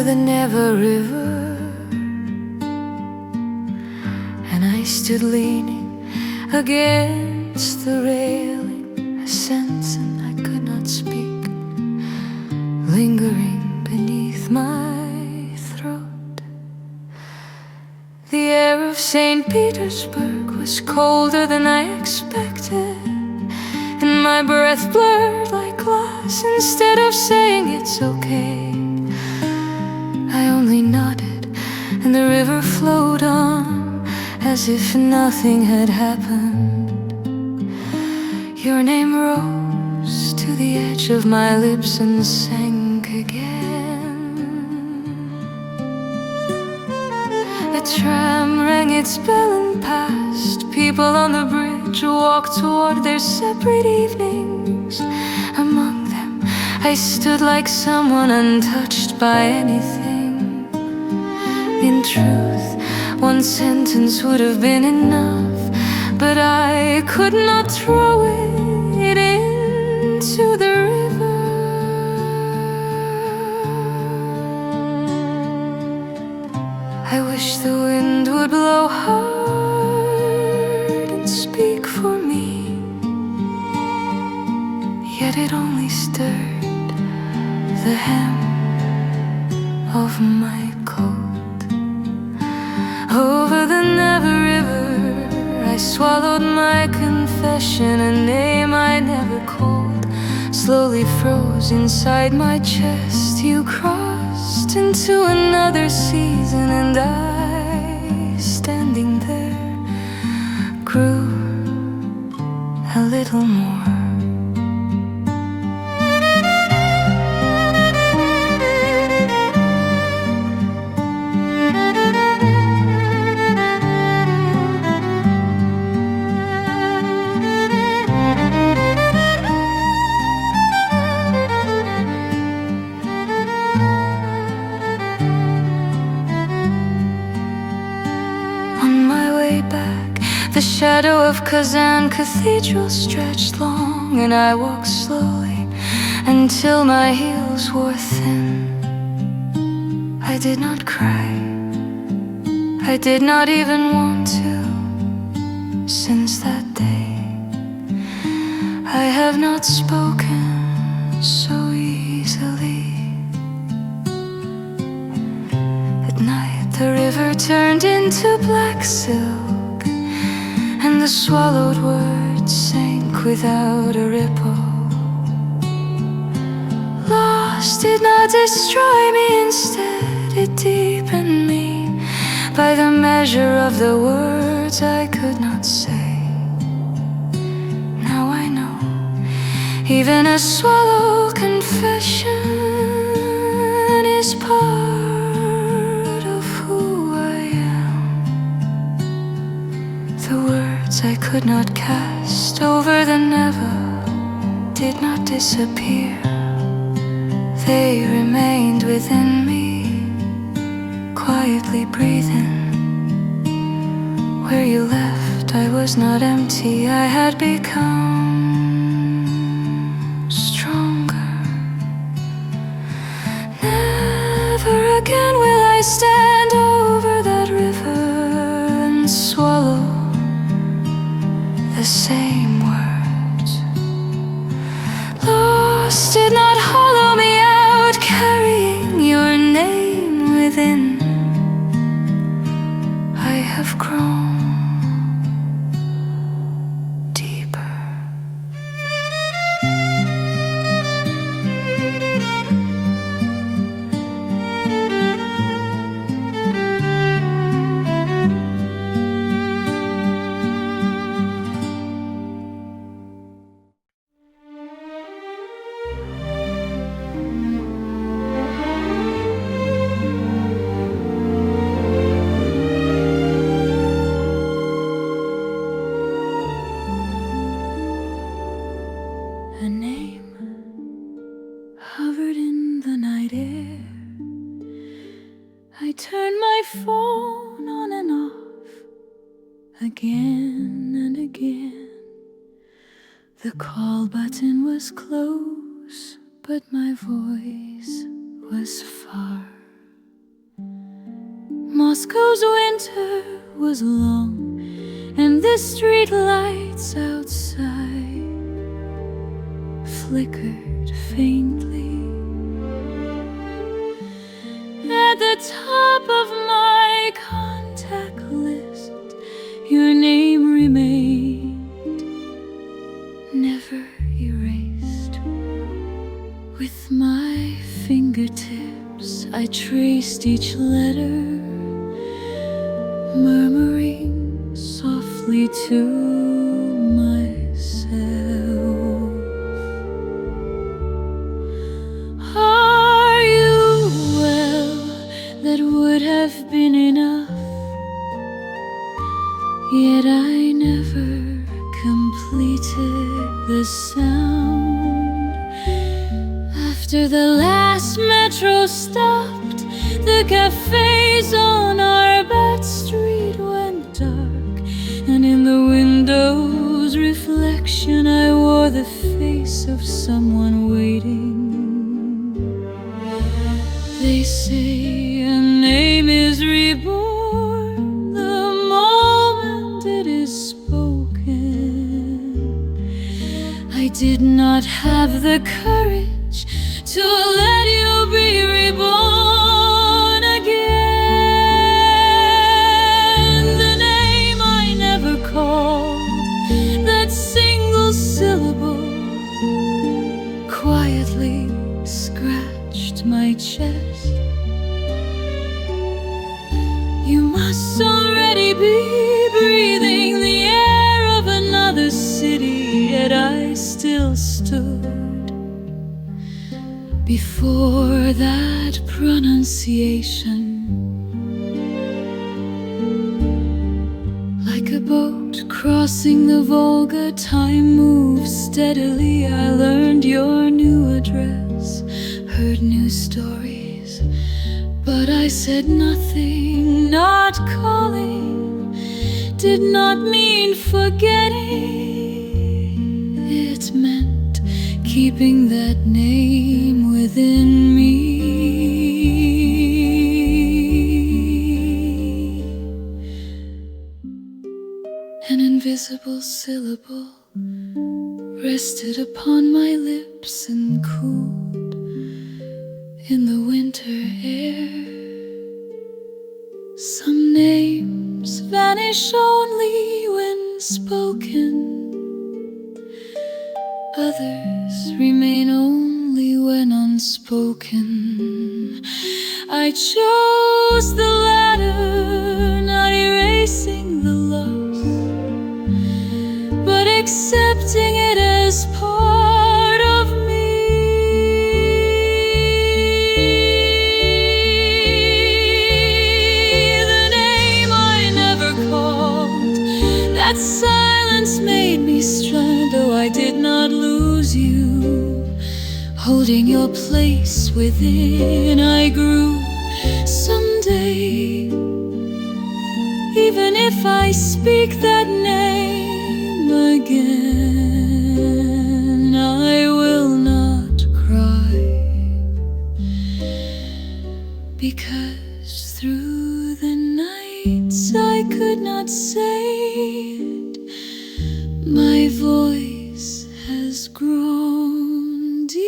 the Neva River, and I stood leaning against the railing, a sentence I could not speak, lingering beneath my throat. The air of St. Petersburg was colder than I expected, and my breath blurred like glass. Instead of saying it's okay, I only nodded, and the river flowed on as if nothing had happened. Your name rose to the edge of my lips and sank again. The tram rang its bell and passed. People on the bridge walked toward their separate evenings. Among them, I stood like someone untouched by anything. In truth, one sentence would have been enough, but I could not throw it into the river. I wish the wind would blow hard and speak for me, yet it only stirred the hem of my coat. Over the Neva River, I swallowed my confession. A name I never called slowly froze inside my chest. You crossed into another season, and I, standing there, grew a little more. The shadow of Kazan Cathedral stretched long, and I walked slowly until my heels wore thin. I did not cry, I did not even want to. Since that day, I have not spoken so easily. At night, the river turned into black silk, and the swallowed words sank without a ripple. Lost did not destroy me, instead it deepened me by the measure of the words I could not say. Now I know, even a swallowed confession is part of who I am. The words I could not cast over the Neva did not disappear. They remained within me, quietly breathing. Where you left, I was not empty. I had become stronger. Never again will I stand over that river and swallow the same words. Lost did not hollow me out, carrying your name within. I have grown deeper. A name hovered in the night air. I turned my phone on and off again and again. The call button was close, but my voice was far Moscow's winter was long, and the street lights outside flickered faintly. At the top of my contact list, your name remained, never erased. With my fingertips I traced each letter, murmuring softly to myself, are you well? That would have been enough, yet I never completed the sound. After the last metro stopped, the cafes on our back street went dark, and in the window's reflection I wore the face of someone waiting. They say a name is reborn the moment it is spoken. I did not have the courage to let you be reborn again. The name I never called, that single syllable, quietly scratched my chest. You must already be breathing the air of another city, yet I still stood before that pronunciation. Like a boat crossing the Volga, time moves steadily. I learned your new address, heard new stories, but I said nothing. Not calling did not mean forgetting. It meant keeping that name within me. An invisible syllable rested upon my lips and cooled in the winter air. Some names vanish only when spoken, others remain only when unspoken. I chose the latter, not erasing the loss, but accepting it as part of me. The name I never called, that silence made me strong, though I did not lose you. Holding your place within, I grew. Someday, even if I speak that name again, I will not cry, because through the nights I could not say it. My voice has grown deeper.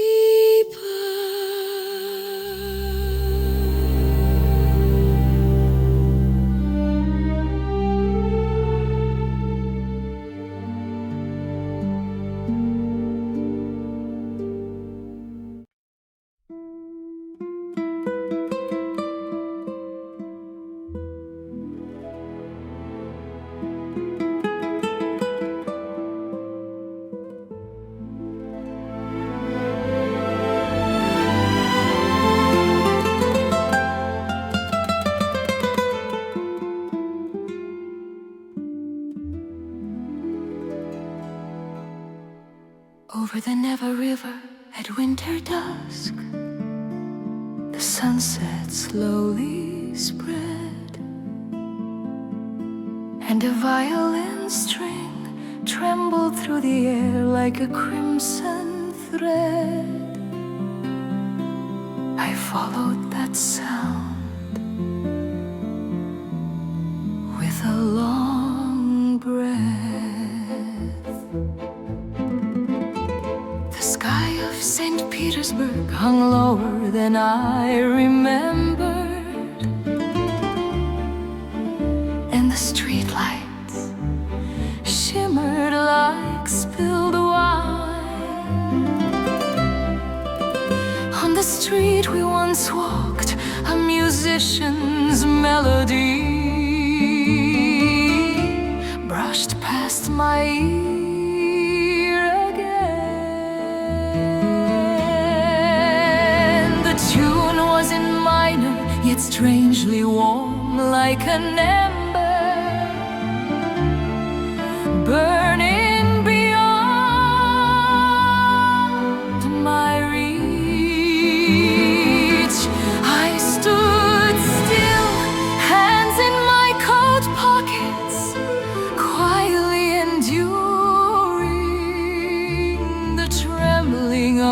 Over the Neva River at winter dusk, the sunset slowly spread, and a violin string trembled through the air like a crimson thread. I followed that sound St. Petersburg hung lower than I remembered, and the streetlights shimmered like spilled wine. On the street we once walked, a musician's melody brushed past my ear again. The tune was in minor, yet strangely warm, like an ember burning beyond my reach. I stood still, hands in my coat pockets, quietly enduring the trembling of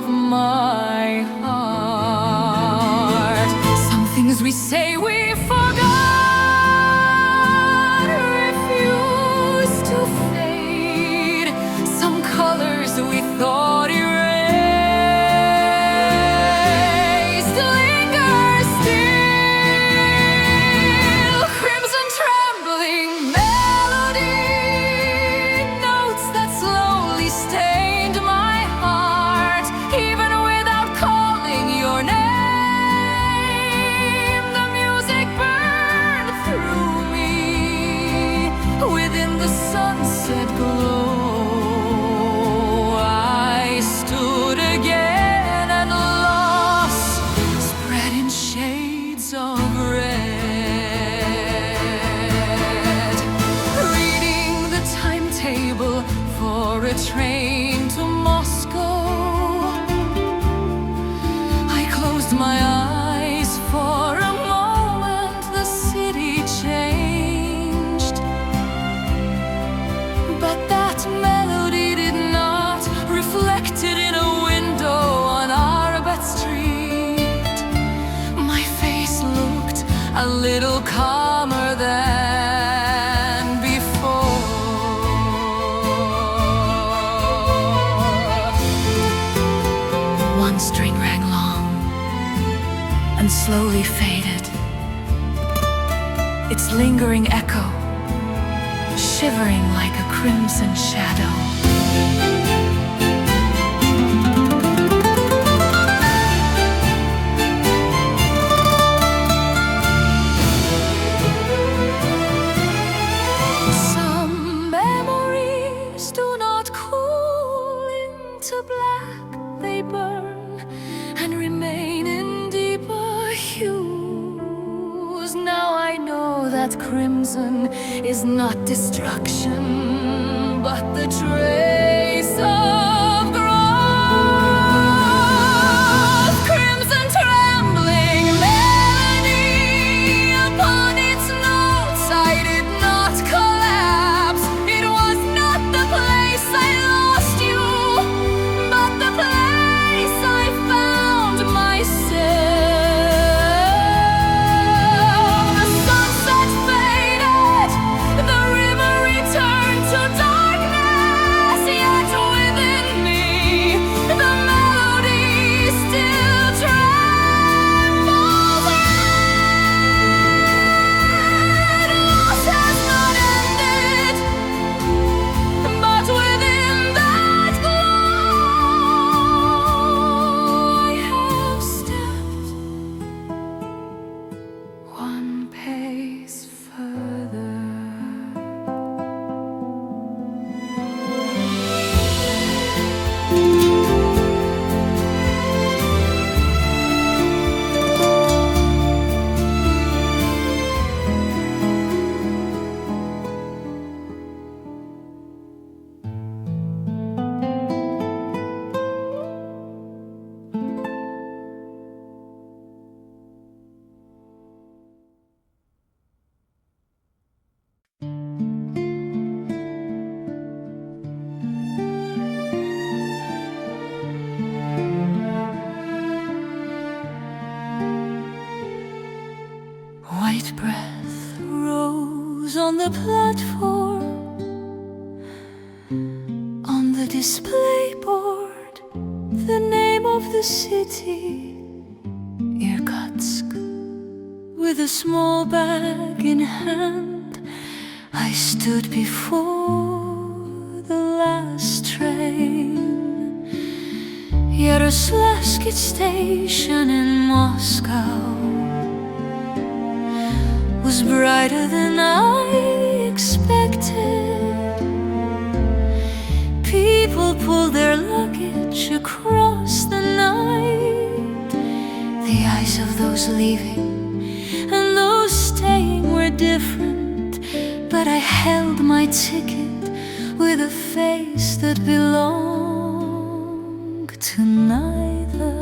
my heart. Some things we say we forgot, refuse to fade. Some colors we thought erased linger still. Crimson-Trembling Melody, notes that slowly stained my heart, even without calling your name. The music burned through me within the sunset glow. I stood again at loss, spread in shades of red, reading the timetable for a train to Moscow. I closed my eyes for a moment, the city changed, but that melody did not reflect it in a window on Arbet Street. My face looked a little calmer than before. One string rang long and slowly faded, its lingering echo shivering like a crimson shadow. Some memories do not cool into black, they burn and remain in deeper hues. Now I know that crimson is not destruction, but the trace of growth. Crimson-Trembling Melody, upon its notes I did not collapse. It was not the place I lost you, but the place I found myself. The sunset faded, the river returned to darkness, yet within me the melody still trembles. And loss has not ended, but within that glow I have stepped one pace further. White breath rose on the platform, on the display the name of the city, Irkutsk. With a small bag in hand, I stood before the last train. Yaroslavsky station in Moscow was brighter than I expected. People pulled their luggage across the night. The eyes of those leaving and those staying were different, but I held my ticket with a face that belonged to neither.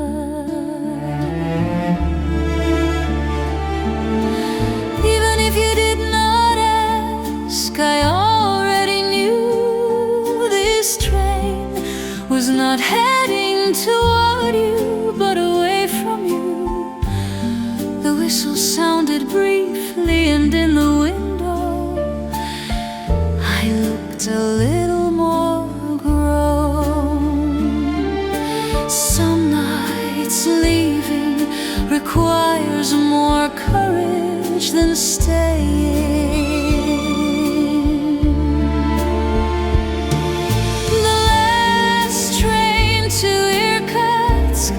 Even if you did not ask, I already knew this train was not heading toward you, but away from you. The whistle sounded briefly, and in the window I looked a little more grown. Some nights leaving requires more courage than staying. The last train to Irkutsk,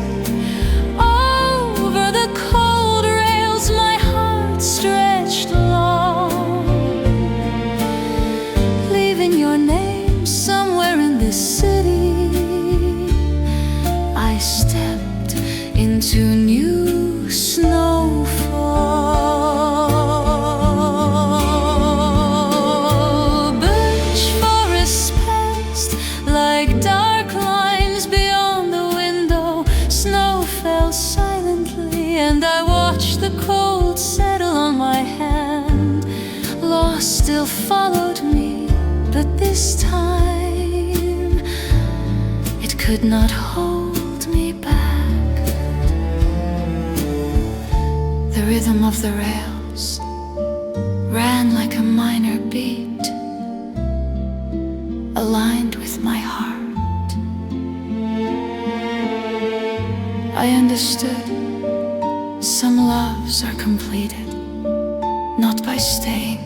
over the cold rails my heart stretched long, leaving your name somewhere in this city. I stepped into new snowfall. Birch forests passed like dark lines beyond the window. Snow fell silently, and I watched the cold settle on my hand. Loss still followed me, but this time it could not hold me back. The rhythm of the rails ran like a minor beat, aligned with my heart. I understood some loves are completed not by staying,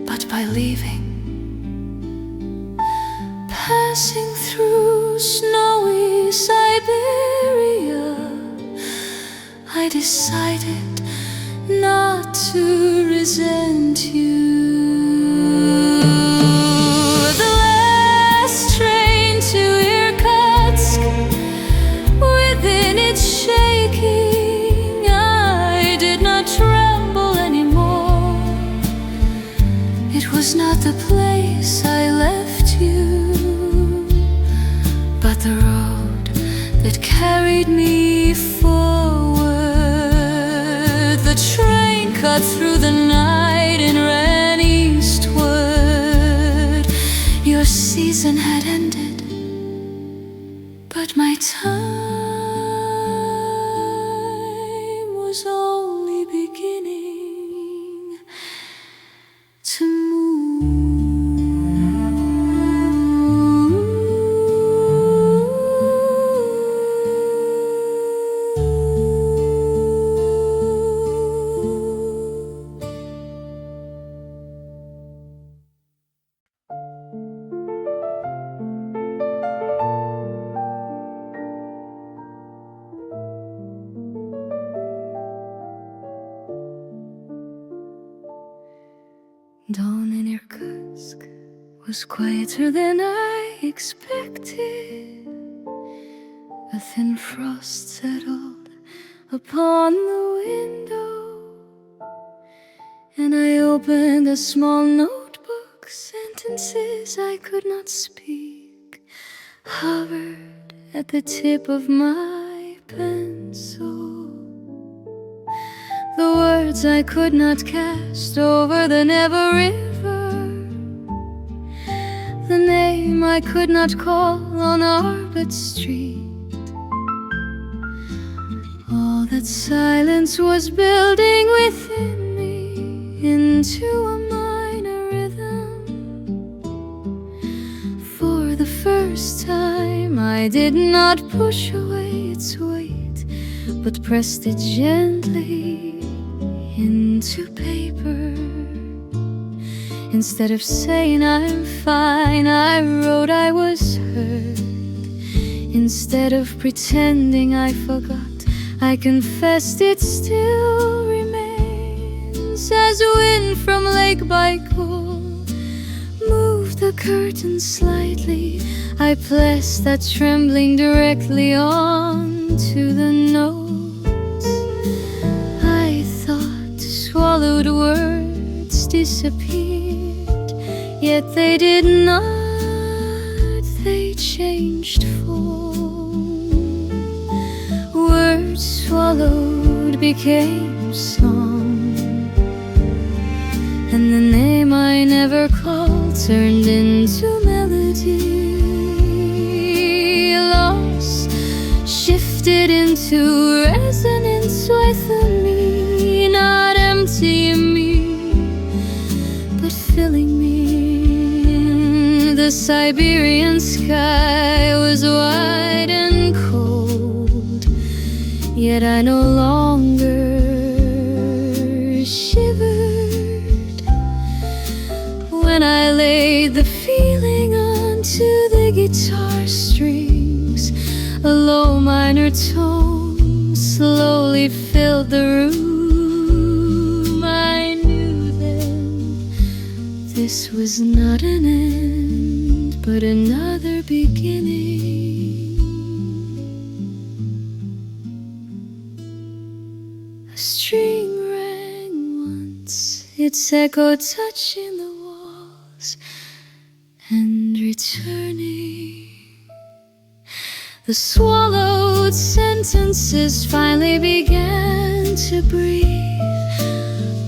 but by leaving. Passing through snowy Siberia, I decided not to resent you. The last train to Irkutsk, within its shaking, I did not tremble anymore. It was not the place I left you, but the road that carried me forward. The train cut through the night and ran eastward. Your season had ended, but my time was only beginning to Dawn in Irkutsk was quieter than I expected. A thin frost settled upon the window, and I opened a small notebook. Sentences I could not speak hovered at the tip of my pencil. The words I could not cast over the Neva river, the name I could not call on Arbut Street. All that silence was building within me into a minor rhythm. For the first time time I did not push away its weight, but pressed it gently into paper. Instead of saying I'm fine, I wrote I was hurt. Instead of pretending I forgot, I confessed it still remains. As wind from Lake Baikal moved the curtain slightly, I pressed that trembling directly onto the notes. I thought swallowed words disappeared, yet they did not, they changed form. Words swallowed became song, and the name I never called turned into melody. Loss shifted into resonance with me, not emptying me, but filling me. The Siberian sky was wide and cold, yet I no longer shivered when I laid the feeling onto the guitar strings. A low minor tone slowly filled the room. I knew then this was not an end, but another beginning. A string rang once, its echo touching the walls and returning. The swallowed sentences finally began to breathe.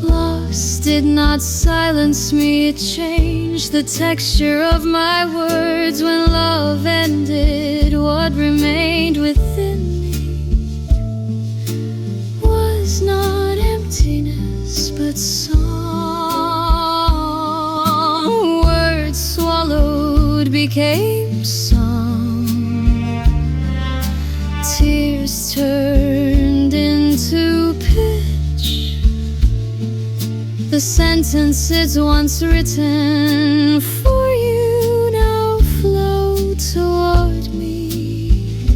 Loss did not silence me, it changed the texture of my words. When love ended, what remained within me was not emptiness, but song. Words swallowed became song. Tears turned into pitch. The sentences once written for you now flow toward me,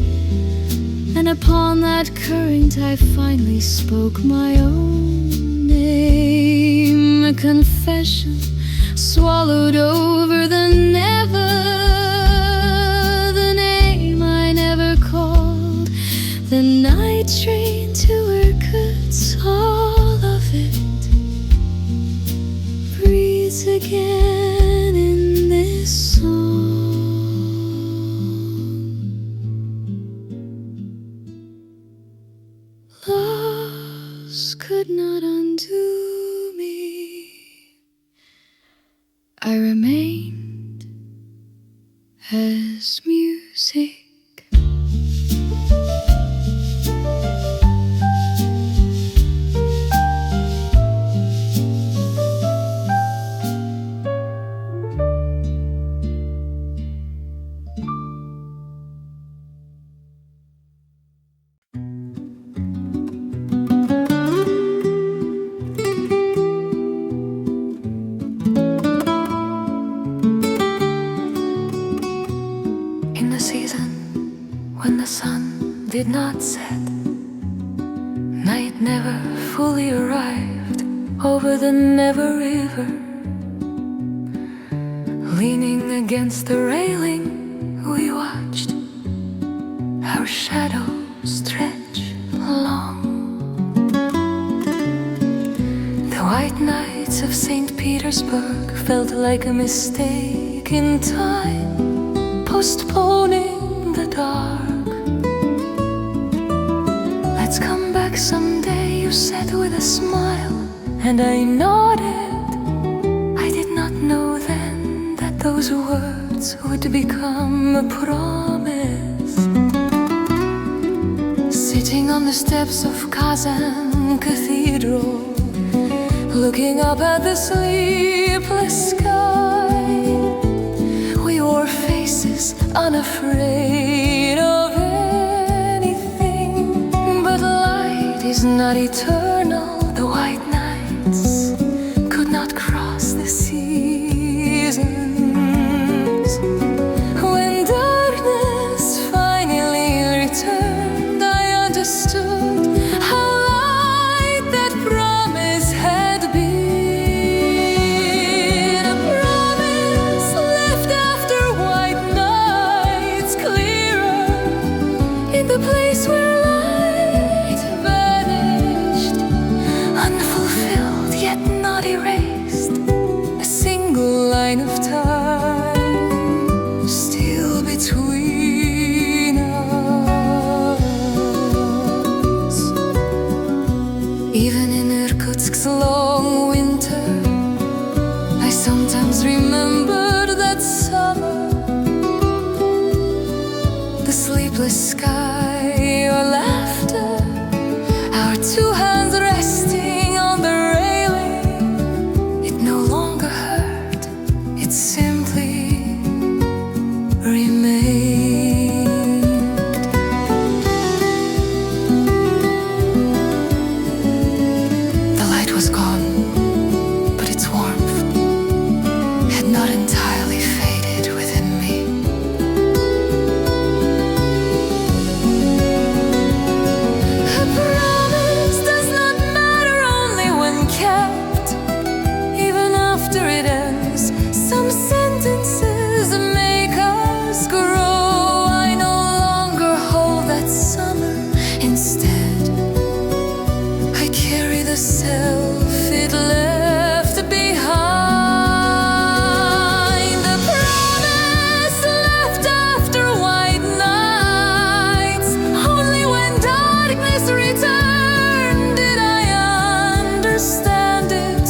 and upon that current I finally spoke my own name. A confession swallowed over the never, the name I never called. The night train to Irkutsk, all of it breathes again in this song. Loss could not undo me. I remained as music. Did not set, night never fully arrived over the Neva river. Leaning against the railing, we watched our shadows stretch along. The white nights of St. Petersburg felt like a mistake in time, postponing the dark. Let's come back someday, you said with a smile, and I nodded. I did not know then that those words would become a promise. Sitting on the steps of Kazan Cathedral, looking up at the sleepless sky, we wore faces faces, unafraid of anything. But light is not eternal. The white nights could not cross the seasons. When darkness finally returned, I understood how light that promise had been. A promise left after white nights, clearer in the place where light vanished, unfulfilled yet not erased. A single line of time still between us. Even in Irkutsk's long winter, I sometimes remembered that summer. The sleepless sky, your laughter, our two hands resting on the railing. It no longer hurt, it simply remained. The light was gone, but its warmth had not entirely faded within me. A promise does not matter only when kept, even after it ends. Some sentences make us grow. I no longer hold that summer. Instead, I carry the self it left behind. The promise left after white nights. Only when darkness returned did I understand it.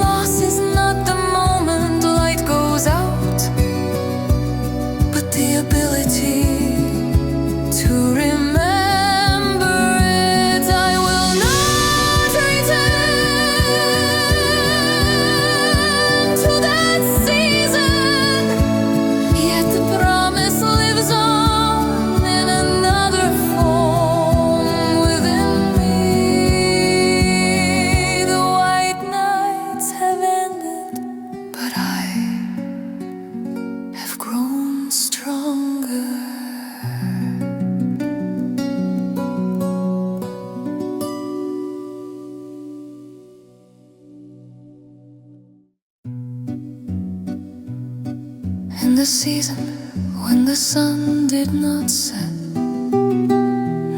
Loss is not the moment light goes out, but the ability to remember it. I will not return to that season, yet the promise lives on in another form within me. The white nights have ended, but I have grown stronger. In the season when the sun did not set,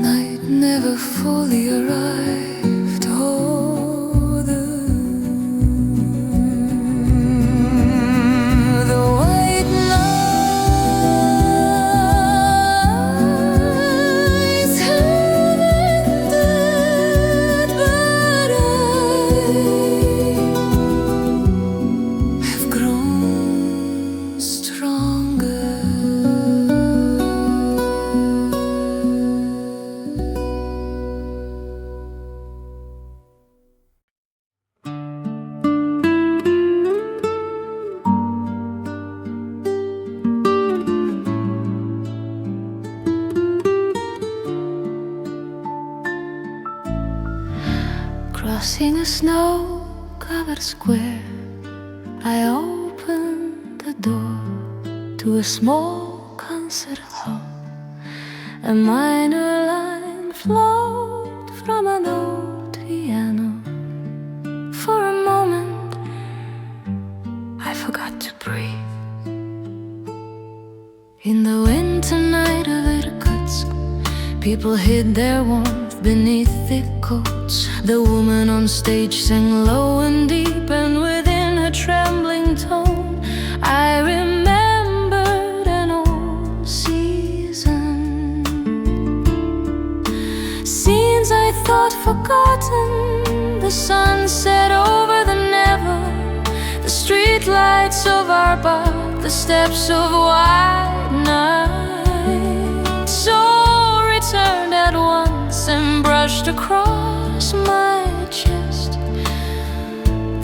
night never fully arrived. Oh, the white nights have ended, but I have grown stronger. Crossing a snow-covered square, I opened the door to a small concert hall. A minor line flowed from an old piano. For a moment, I forgot to breathe. In the winter night of Irkutsk, people hid their warmth beneath thick coats. The woman on stage sang low and deep, and within her trembling tone, I remembered an old season. Scenes I thought forgotten, the sunset over the Neva, the street lights of our bar, the steps of white night. So returned at once and brushed across my chest.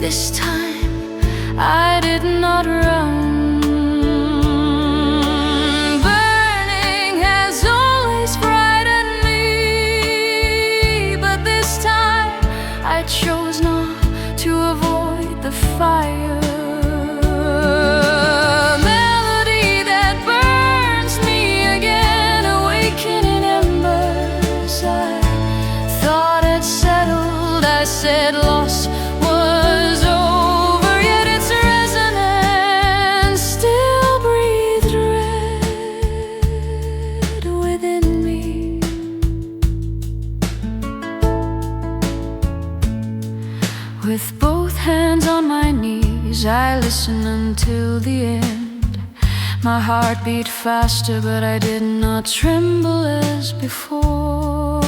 This time I did not run. With both hands on my knees, I listen until the end. My heart beat faster, but I did not tremble as before.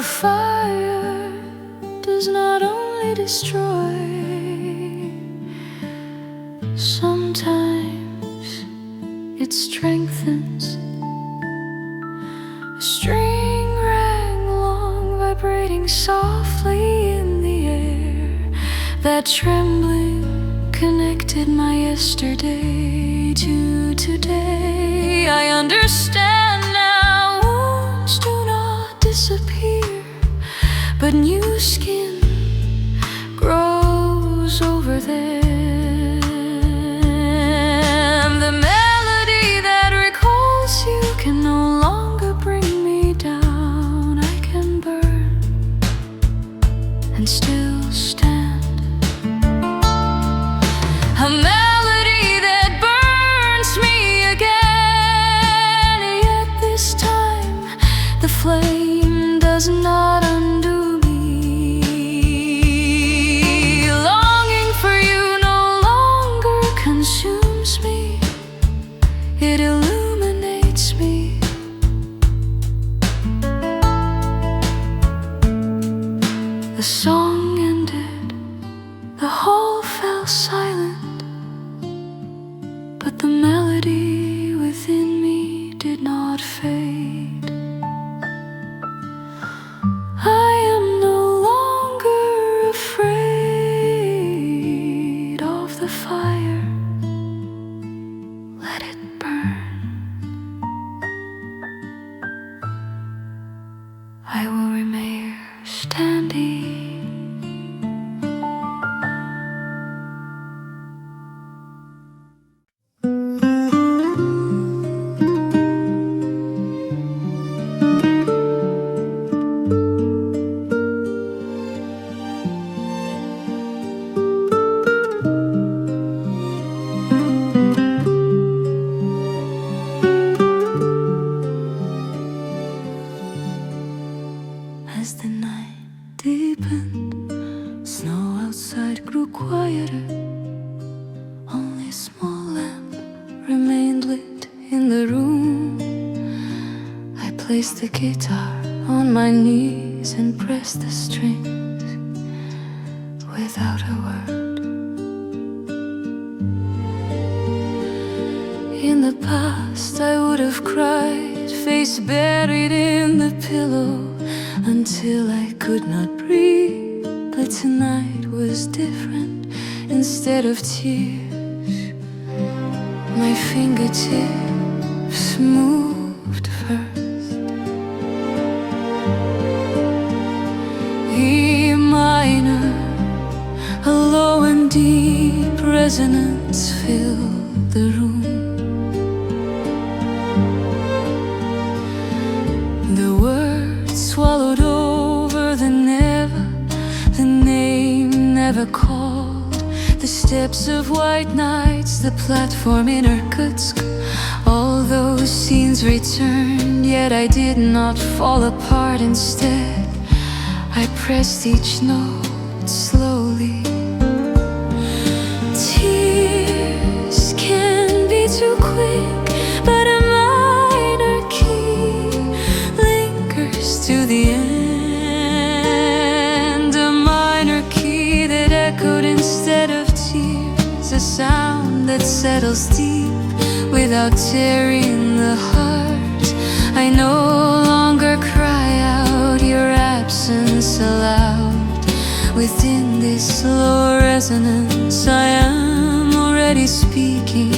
Fire does not only destroy, sometimes it strengthens. A string rang long, vibrating softly in the air. That trembling connected my yesterday to today. I understand now, wounds do not disappear, but new skin grows over them. The melody that recalls you can no longer bring me down. I can burn and still stand. A melody that burns me again. Yet this time the flame does not undo me. Longing for you no longer consumes me. It illuminates me. The song ended, the hall fell silent, but the melody within me did not fade. I am no longer afraid of the fire. Let it burn. I will remain standing. As the night deepened, snow outside grew quieter. Only a small lamp remained lit in the room. I placed the guitar on my knees and pressed the strings without a word. In the past I would have cried, face buried in the pillow, until I could not breathe. But tonight was different. Instead of tears, my fingertips moved first. E minor, a low and deep resonance filled the room. The words swallowed over the Neva, the name never called. The steps of white nights, the platform in Irkutsk. All those scenes returned, yet I did not fall apart. Instead, I pressed each note slowly. Tears can be too quick, but a minor key lingers to the end. A minor key that echoed instead of tears, a sound that settles deep without tearing the heart. I no longer cry out your absence aloud. Within this low resonance I am already speaking.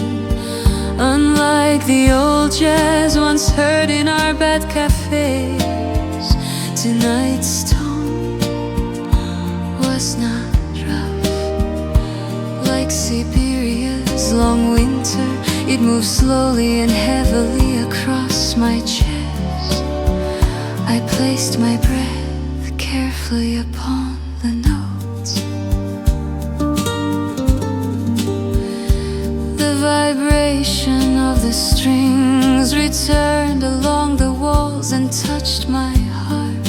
Unlike the old jazz once heard in our bed cafes, tonight's tone was not rough. Like Siberia's long winter, it moved slowly and heavily across my chest. I placed my breath carefully upon the notes. The vibration of the strings returned along the walls and touched my heart.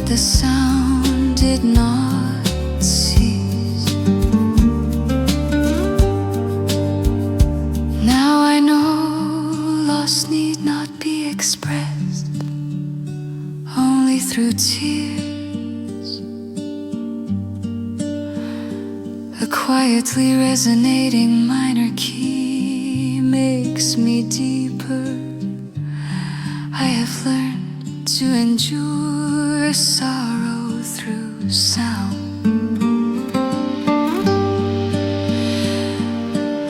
The sound did not cease. Now I know loss need not be expressed only through tears. A quietly resonating minor key makes me deeper. I have learned to endure sorrow through sound.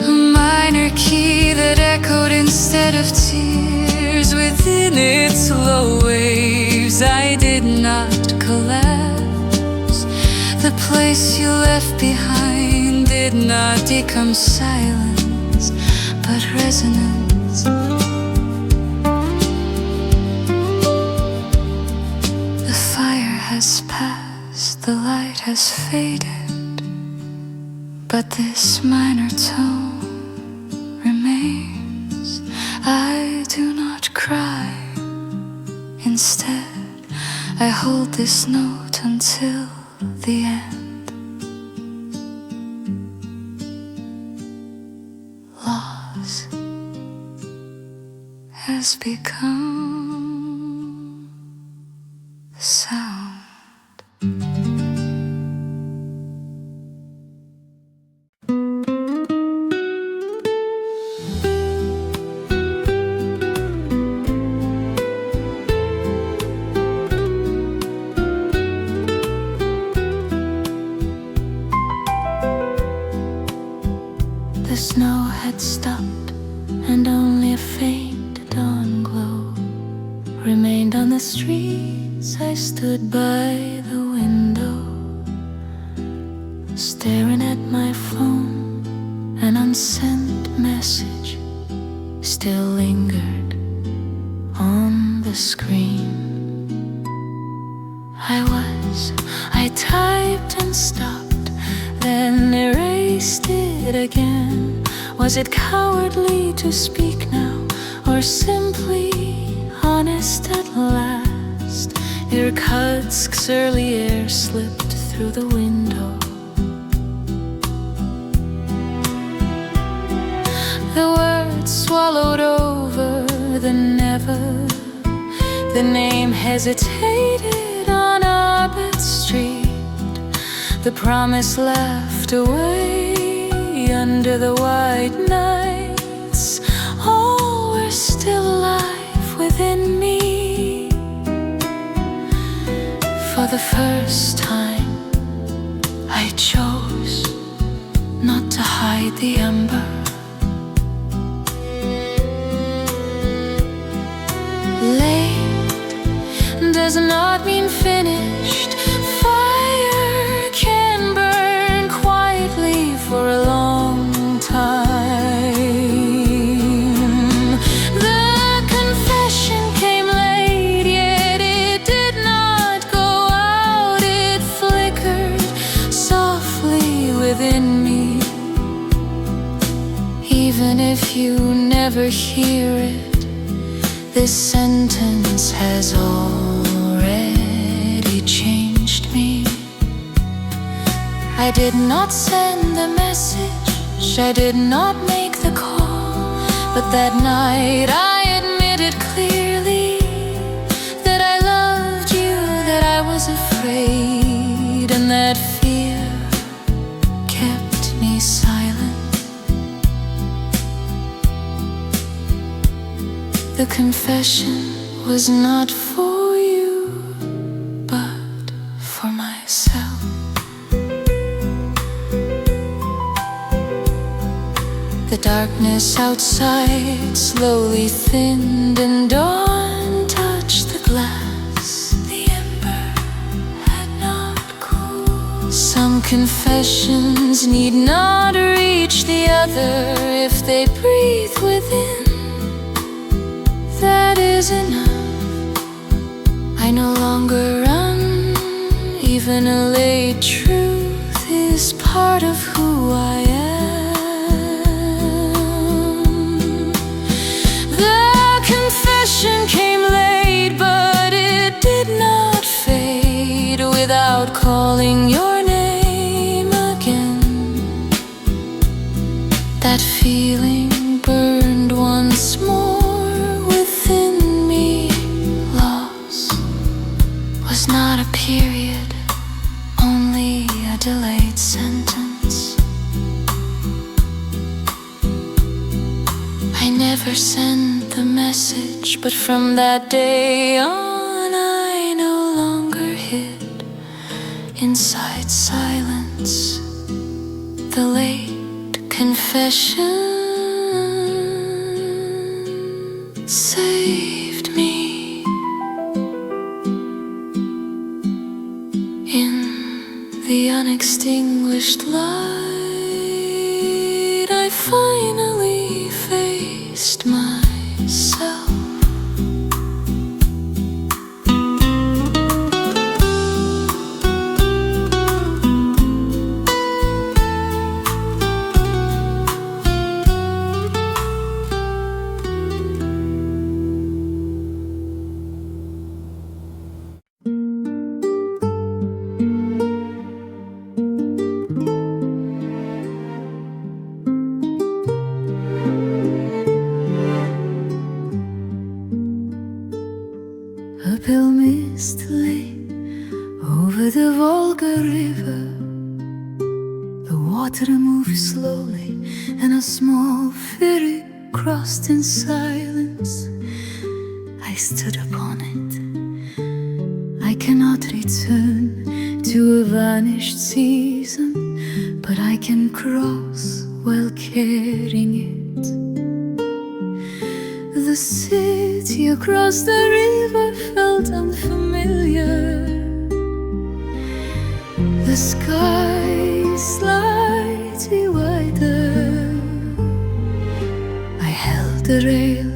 A minor key that echoed instead of tears within its low waves. I did not collapse. The place you left behind did not become silence, but resonance. The fire has passed, the light has faded, but this minor tone remains. I do not cry. Instead, I hold this note until the end. Loss has become sound. The snow had stopped, and only a faint dawn glow remained on the streets. I stood by the window, staring at my phone. An unsent message still lingered on the screen. I typed and stopped, then erased it again. Was it cowardly to speak now, or simply honest at last? Irkutsk's early air slipped through the window. The words swallowed over the Neva. The name hesitated on Arbet Street. The promise laughed away under the white nights. All were still alive within me. For the first time, I chose not to hide the ember. Late does not mean finished. Fire can burn quietly for a long time. The confession came late, yet it did not go out. It flickered softly within me. Even if you never hear it, this sentence has already changed me. I did not send the message, I did not make the call, but that night I admitted clearly that I loved you, that I was afraid, and that fear kept me silent. The confession was not for you, but for myself. The darkness outside slowly thinned, and dawn touched the glass. The ember had not cooled. Some confessions need not reach the other if they breathe within. That is enough. I no longer run. Even a late truth is part of who I am. The confession came late, but it did not fade. feeling burned once more within me. Loss was not a period, only a delayed sentence. I never sent the message, but from that day on I no longer hid inside silence. The late confession saved me. In the unextinguished light, I finally faced myself. A pale mist lay over the Volga river. The water moved slowly, and a small ferry crossed in silence. I stood upon it. I cannot return to a vanished season, but I can cross while carrying it. The city across the river felt unfamiliar. The sky slightly wider. I held the rail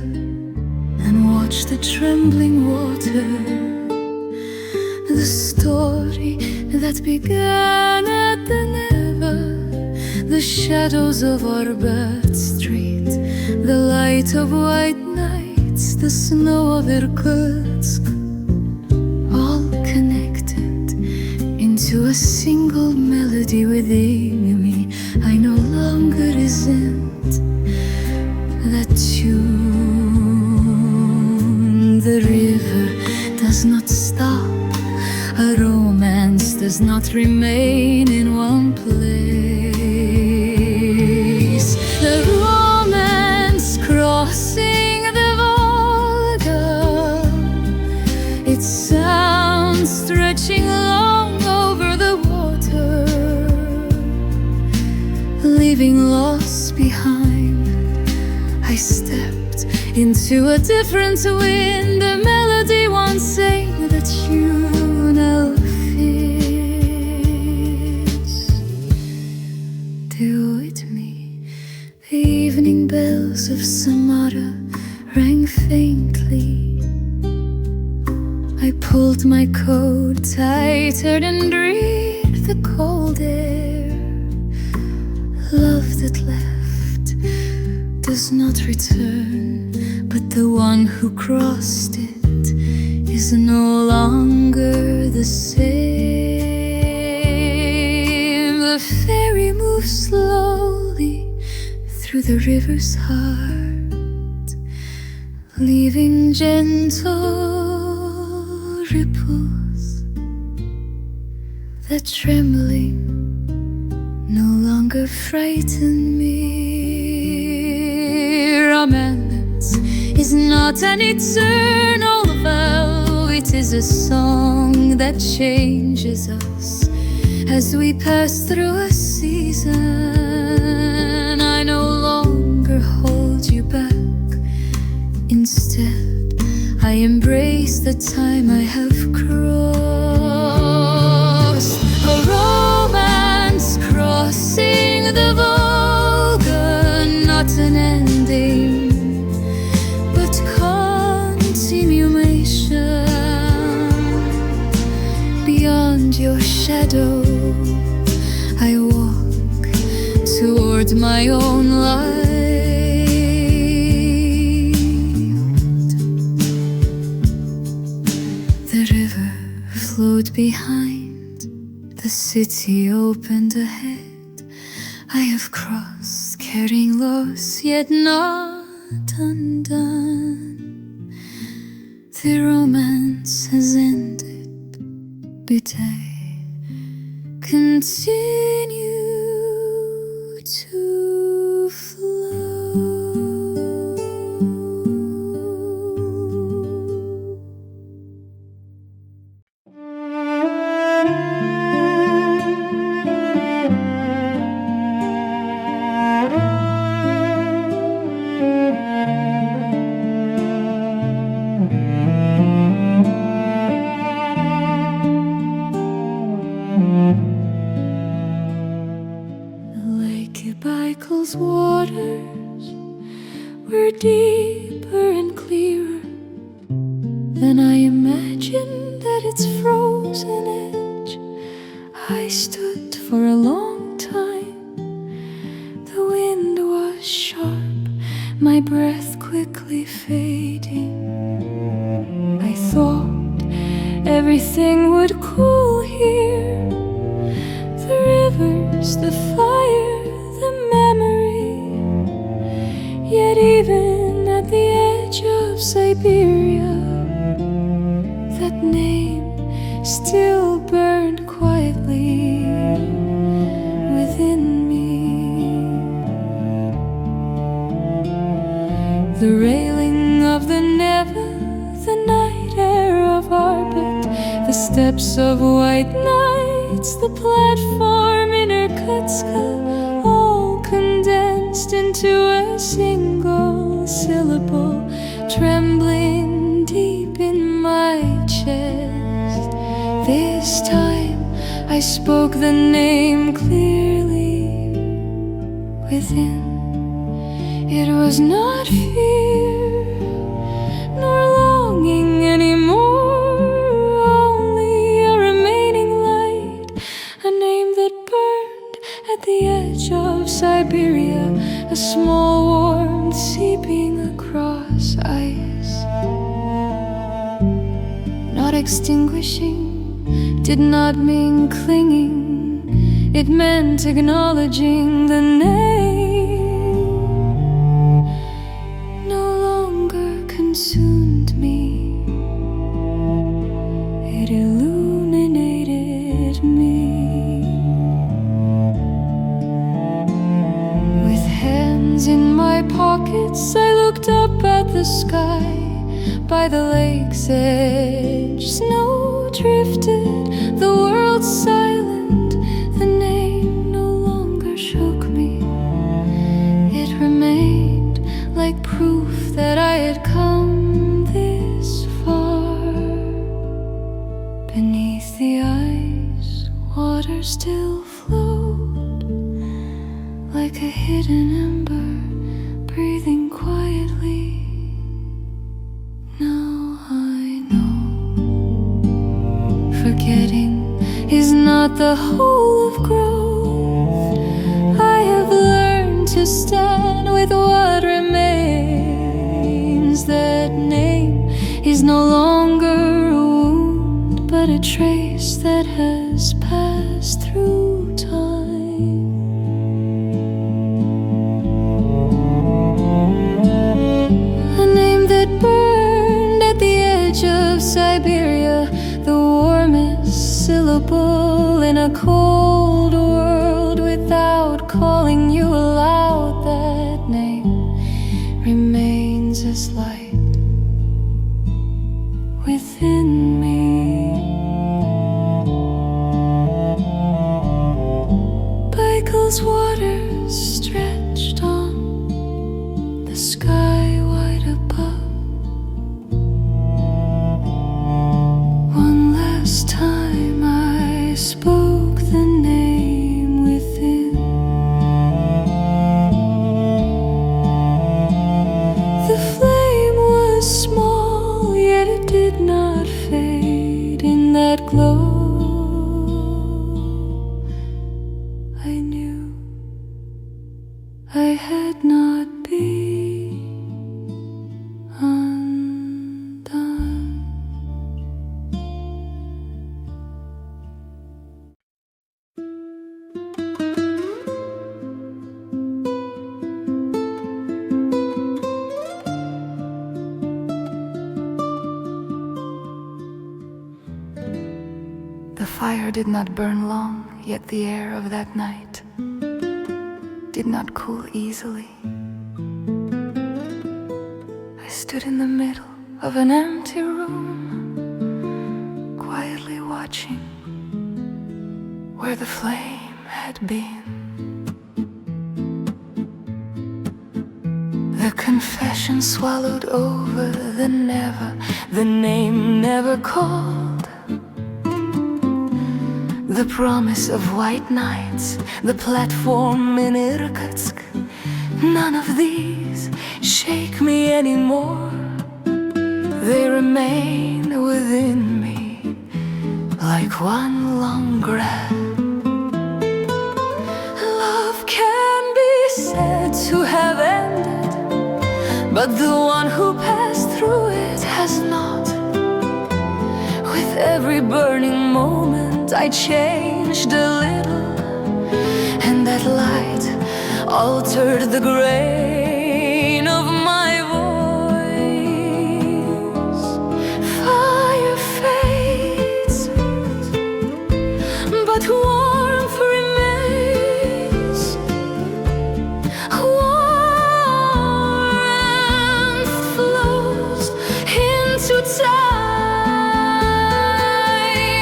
and watched the trembling water. The story that began at the Neva, the shadows of our bad street, the light of white nights, the snow of Irkutsk, all connected into a single melody within me. I no longer resent that tune. The river does not stop. A romance does not remain in one place. The romance crossing the Volga, its sound stretching long over the water, leaving lost behind. I stepped into a different wind. The melody once sang the tune now fits. Do with me. The evening bells of Samara rang faintly. I pulled my coat tighter and breathed the cold air. Love that left does not return, but the one who crossed it is no longer the same. The ferry moves slowly through the river's heart, leaving gentle ripples that trembling no longer frighten me. Romance is not an eternal vow. It is a song that changes us as we pass through a season. I no longer hold you back. Instead, I embrace the time I have crossed. A romance crossing the Volga, not an ending, but continuation. Beyond your shadow, I walk toward my own light. The river flowed behind, the city opened ahead. I have crossed getting lost yet not undone. The romance has ended, but I continue to flow. Irkutsk's waters were deeper and clearer than I imagined at its frozen edge. I stood for a long time. The wind was sharp, my breath quickly fading. I thought everything would cool here. The rivers, the fire, the memory. Yet even at the edge of Siberia, that name still burned quietly within me. The railing of the Neva, the night air of Irkutsk, the steps of white nights, the platform in Irkutsk, all condensed into a single syllable, trembling deep in my chest. This time I spoke the name clearly within. It was not fear nor longing anymore, only a remaining light, a name that burned at the edge of Siberia, a small warmth seeping across ice. Not extinguishing did not mean clinging, it meant acknowledging the name. No longer consumed me, it illuminated me. With hands in my pockets, I looked up at the sky. By the lake's edge, snow drifted, the world silent. The name no longer shook me. It remained like proof that I had come this far. Beneath the ice, water still flowed, like a hidden ember, breathing quietly. Now I know forgetting is not the whole of growth. I have learned to stand with what remains. That name is no longer a wound, but a trace that has passed through time. A name that burned at the edge of Siberia, the warmest syllable in a cold world. Without calling you aloud, that name remains as light within me. Baikal's waters stretched on the sky wide above. One last time I spoke the name within. The flame was small, yet it did not fade. In that glow I knew I had not been undone. did not burn long, yet the air of that night did not cool easily. I stood in the middle of an empty room, quietly watching where the flame had been. The confession swallowed over the never, the name never called. The promise of white nights, the platform in Irkutsk. None of these shake me anymore. They remain within me like one long breath. Love can be said to have ended, but the one who passed through it has not. With every burning moment I changed a little, and that light altered the grain of my voice. Fire fades, but warmth remains. Warmth flows into time.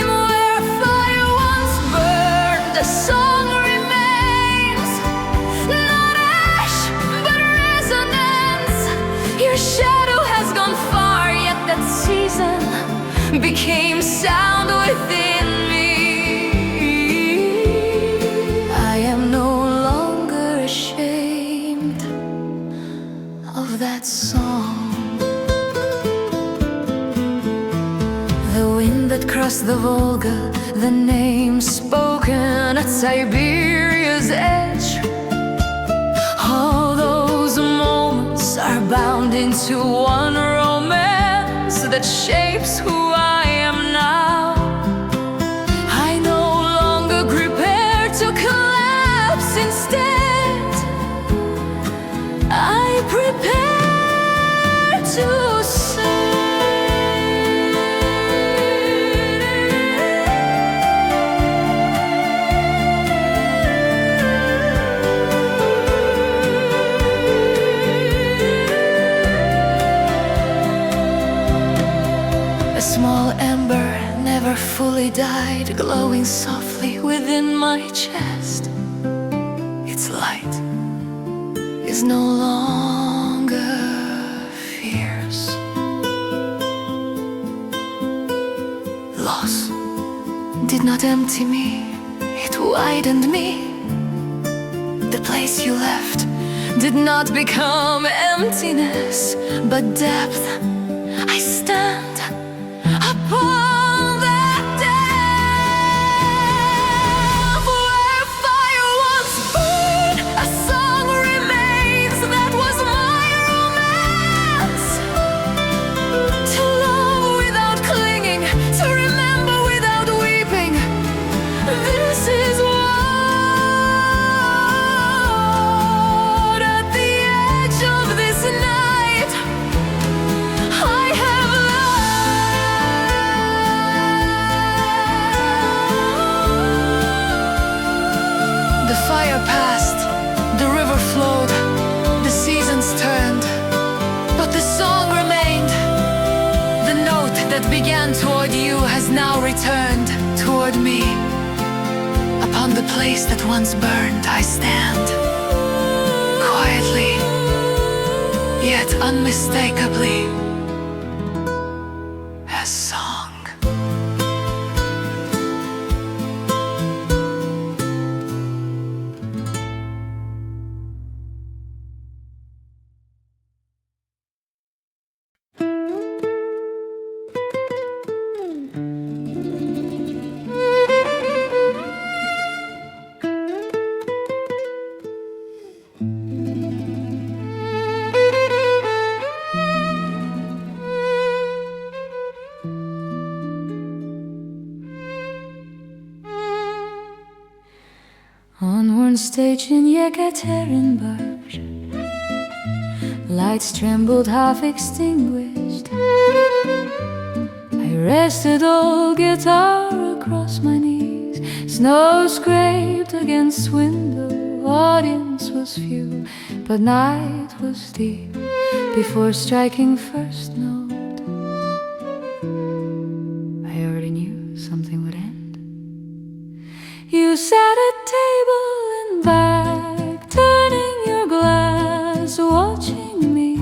Where fire once burned, a song remains. Not ash, but resonance. Your shadow has gone far, yet that season became sound within me. I am no longer ashamed of that song. The wind that crossed the Volga, the name spoken at Siberia's edge. All those moments are bound into one romance that shapes who I am now. I no longer prepare to collapse. Instead, I prepare to sing. A small ember never fully died, glowing softly within my chest. Its light is no longer fierce. Loss did not empty me, it widened me. The place you left did not become emptiness, but depth. I stand upon that depth. Where fire once burned, a song remains. That was my romance. To love without clinging, to remember without weeping. This is what at the edge of this night I have learned. The fire passed, the river flowed, the seasons turned, but the song remained. The note that began toward you has now returned toward me. Upon the place that once burned, I stand quietly, yet unmistakably, as song. On one stage in Yekaterinburg, lights trembled half extinguished. I rested old guitar across my knees. Snow scraped against window, audience was few, but night was deep before striking first note. I already knew something would end. You sat at table and back, turning your glass, watching me.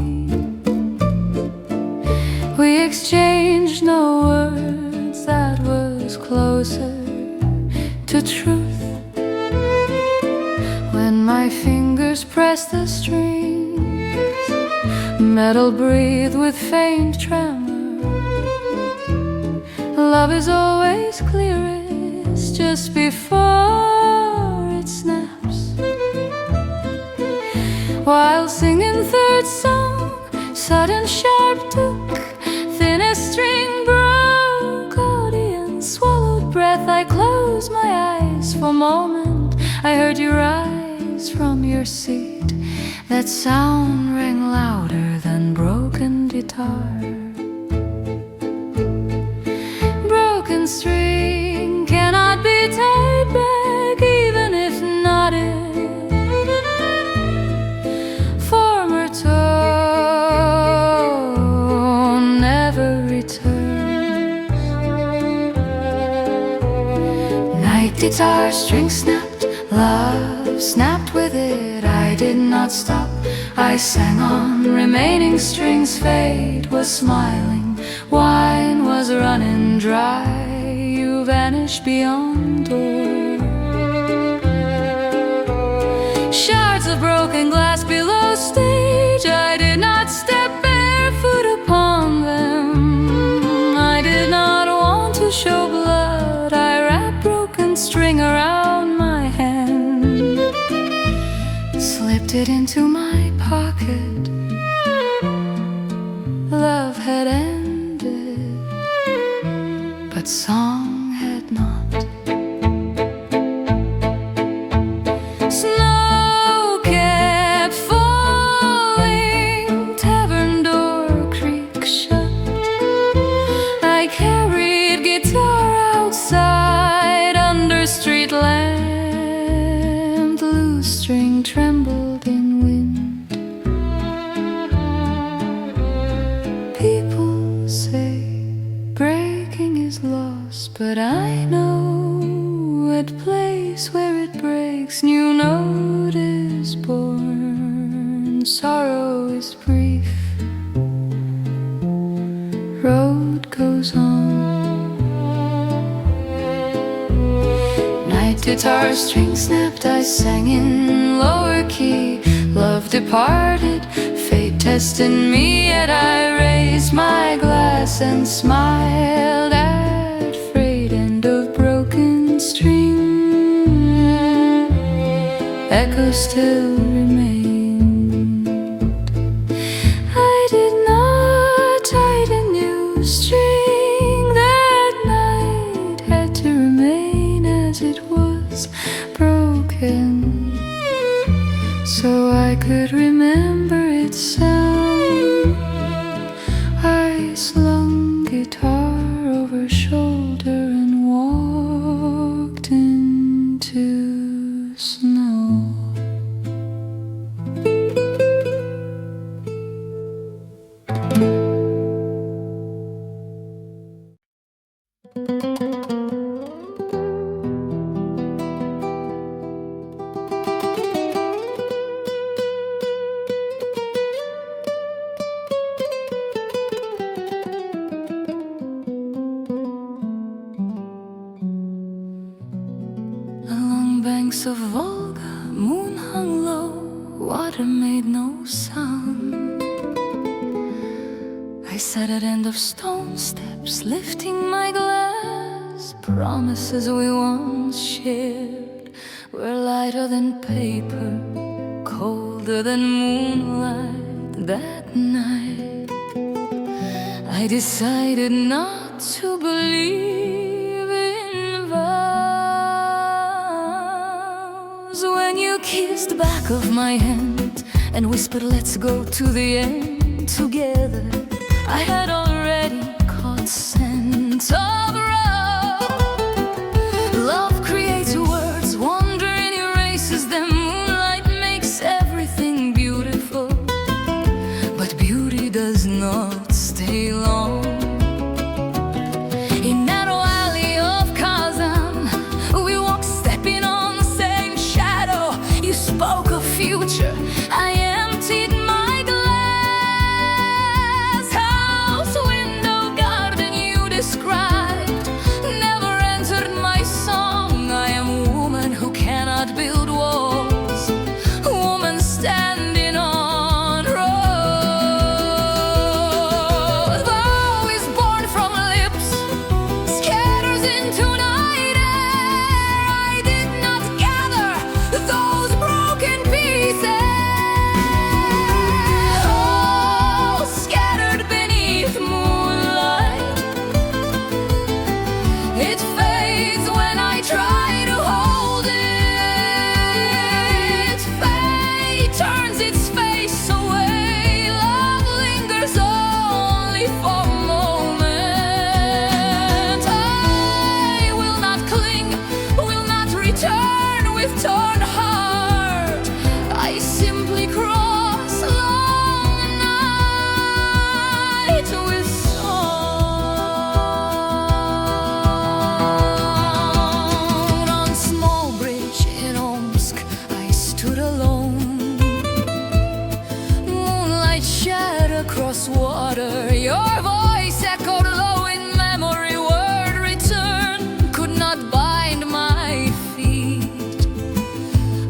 We exchanged no words, that was closer to truth. When my fingers pressed the strings, metal breathed with faint tremor. Love is always clearest just before it snaps. While singing third song, sudden sharp took, thinnest string broke, audience swallowed breath. I closed my eyes for a moment, I heard you rise from your seat. That sound rang louder than broken guitar. Broken string cannot be tied back, even if knotted. Former tone never returns. Night guitar string snapped, love snapped with it. I did not stop, I sang on. Remaining strings, fate was smiling, wine was running dry. You vanished beyond door. Shards of broken glass below stage, I did not step barefoot upon them. I did not want to show blood, I wrapped broken string around my hand, slipped it into my pocket. Love had ended, but song had not. Snow kept falling, tavern door creaked shut. I carried guitar outside under street lamp. Loose string trembled in wind. People say breaking is lost, but I know at place where it breaks, new note is born. Sorrow is brief, road goes on. Night guitar string snapped, I sang in lower key. Love departed, fate tested me, yet I raised my glass and smiled at freight end of broken string. Echo still remained. I did not tighten new string. That night had to remain as it was broken, so I could remember its sound. I slung guitar over shoulder and walked into snow. Along banks of Volga, moon hung low, water made no sound. I sat at end of stone steps, lifting my glass. Promises we once shared were lighter than paper, colder than moonlight that night. I decided not to believe in vows. When you kissed the back of my hand and whispered, let's go to the end together, I had already caught scent of love. Love creates spoke of future. I emptied my glass house window garden you described never entered my song. I am a woman who cannot build walls, a woman standing on roads. Vow is born from lips, scatters into night air. I did not gather those broken pieces. Oh, scattered beneath moonlight. It fades when I try to hold it. Fate turns its face away. Love lingers only for a moment. I will not cling, will not return with torn heart. I simply cross long night with song. On small bridge in Omsk, I stood alone. Moonlight shed across water. Your voice echoed low in memory. Word return could not bind my feet.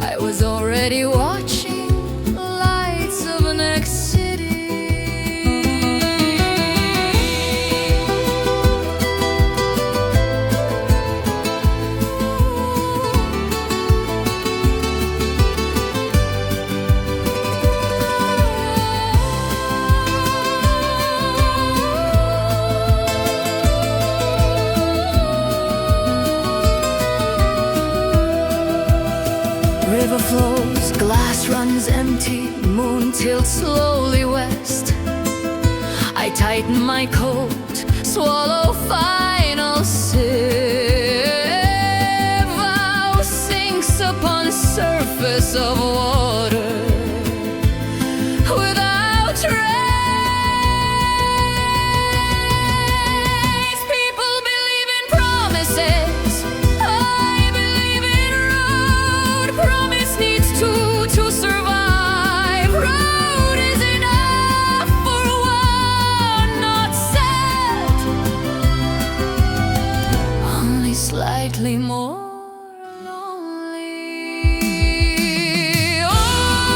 I was already watching the lights of the next city. River flows, glass runs empty, moon tilts slowly west. I tighten my coat, swallow final sip. Vow sinks upon surface of water without trace. People believe in promises. I believe in road. Promise needs two to survive. Road is enough for one not set. Only slightly more lonely. Oh,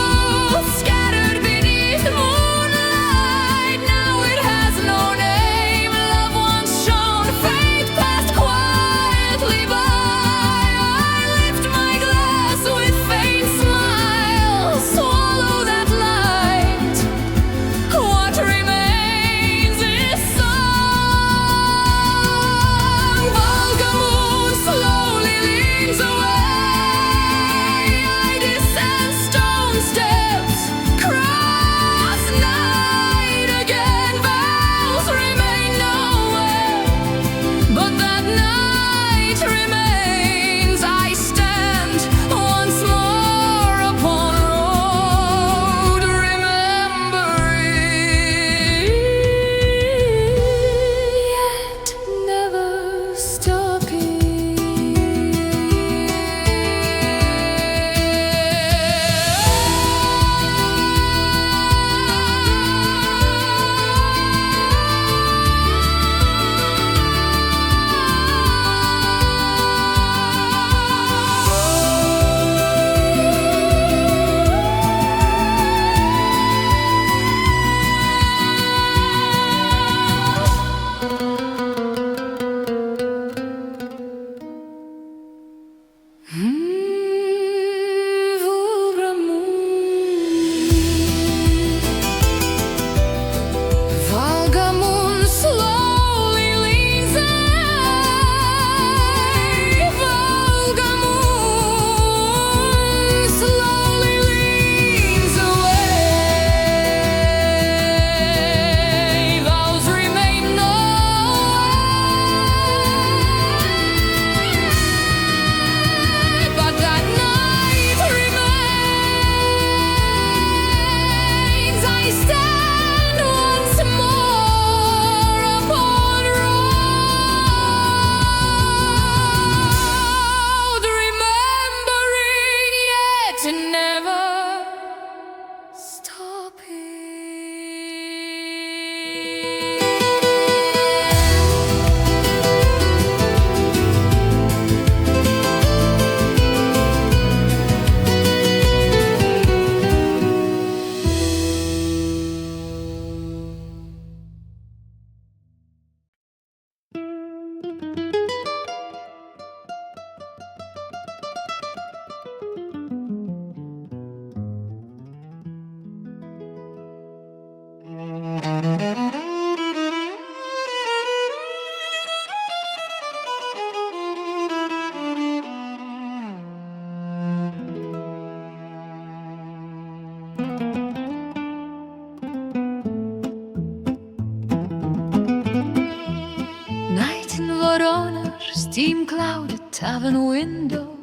steam-clouded tavern window,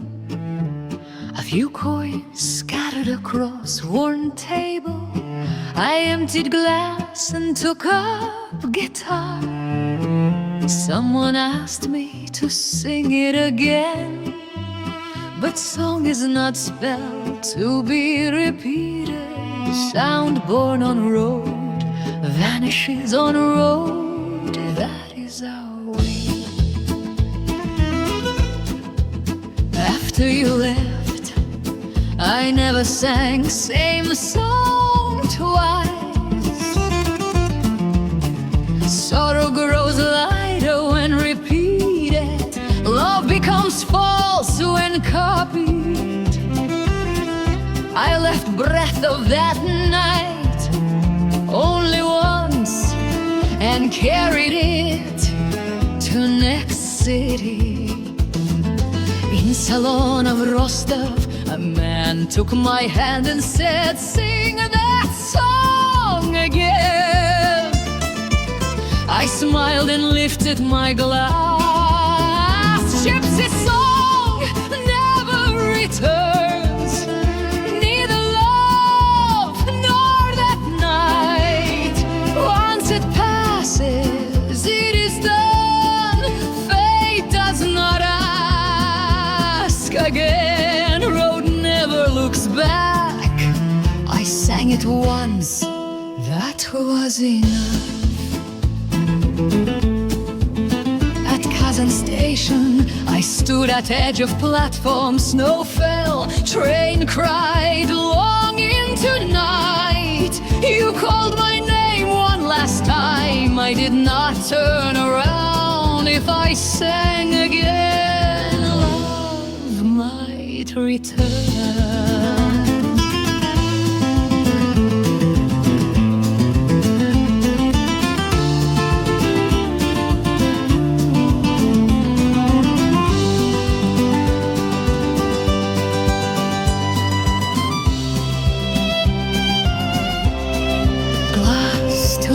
a few coins scattered across worn table. I emptied glass and took up guitar. Someone asked me to sing it again, but song is not spelled to be repeated. Sound born on road vanishes on road. That is our way. After you left, I never sang same song twice. Sorrow grows lighter when repeated. Love becomes false when copied. I left breath of that night only once and carried it to next city. In Salon of Rostov, a man took my hand and said, sing that song again. I smiled and lifted my glass. Gypsy song never returns, neither love nor that night. Once it passes, it is done. Fate does not ask again. Road never looks back. I sang it once, that was enough. At Kazan station, I stood at edge of platform. Snow fell, train cried, long into night. You called my name one last time. I did not turn around. If I sang again, love might return.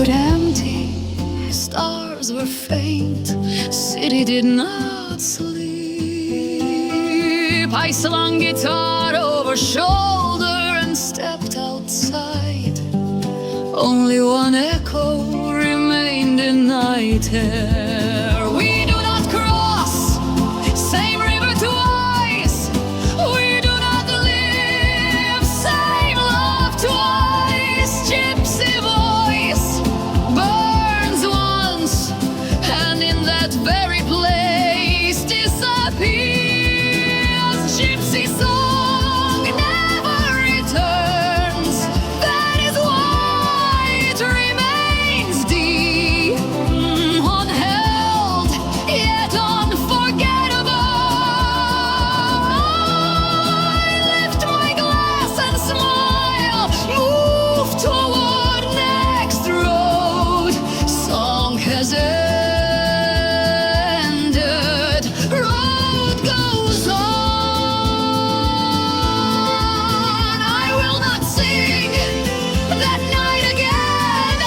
Empty, stars were faint, city did not sleep. I slung guitar over shoulder and stepped outside. Only one echo remained in night air. We do not cross same river twice. We do not live same love twice. Gypsy voice burns once, and in that very place disappears. Gypsy song never returns. That is why it remains deep, unheld yet unforgettable. I lift my glass and smile, move toward next road. Song has ended, road goes on. I will not sing that night again.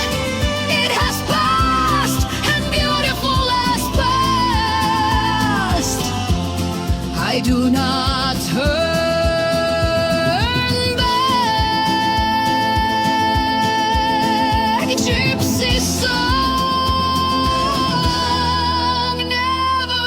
It has passed, and beautiful has passed. I do not turn back. Gypsy song never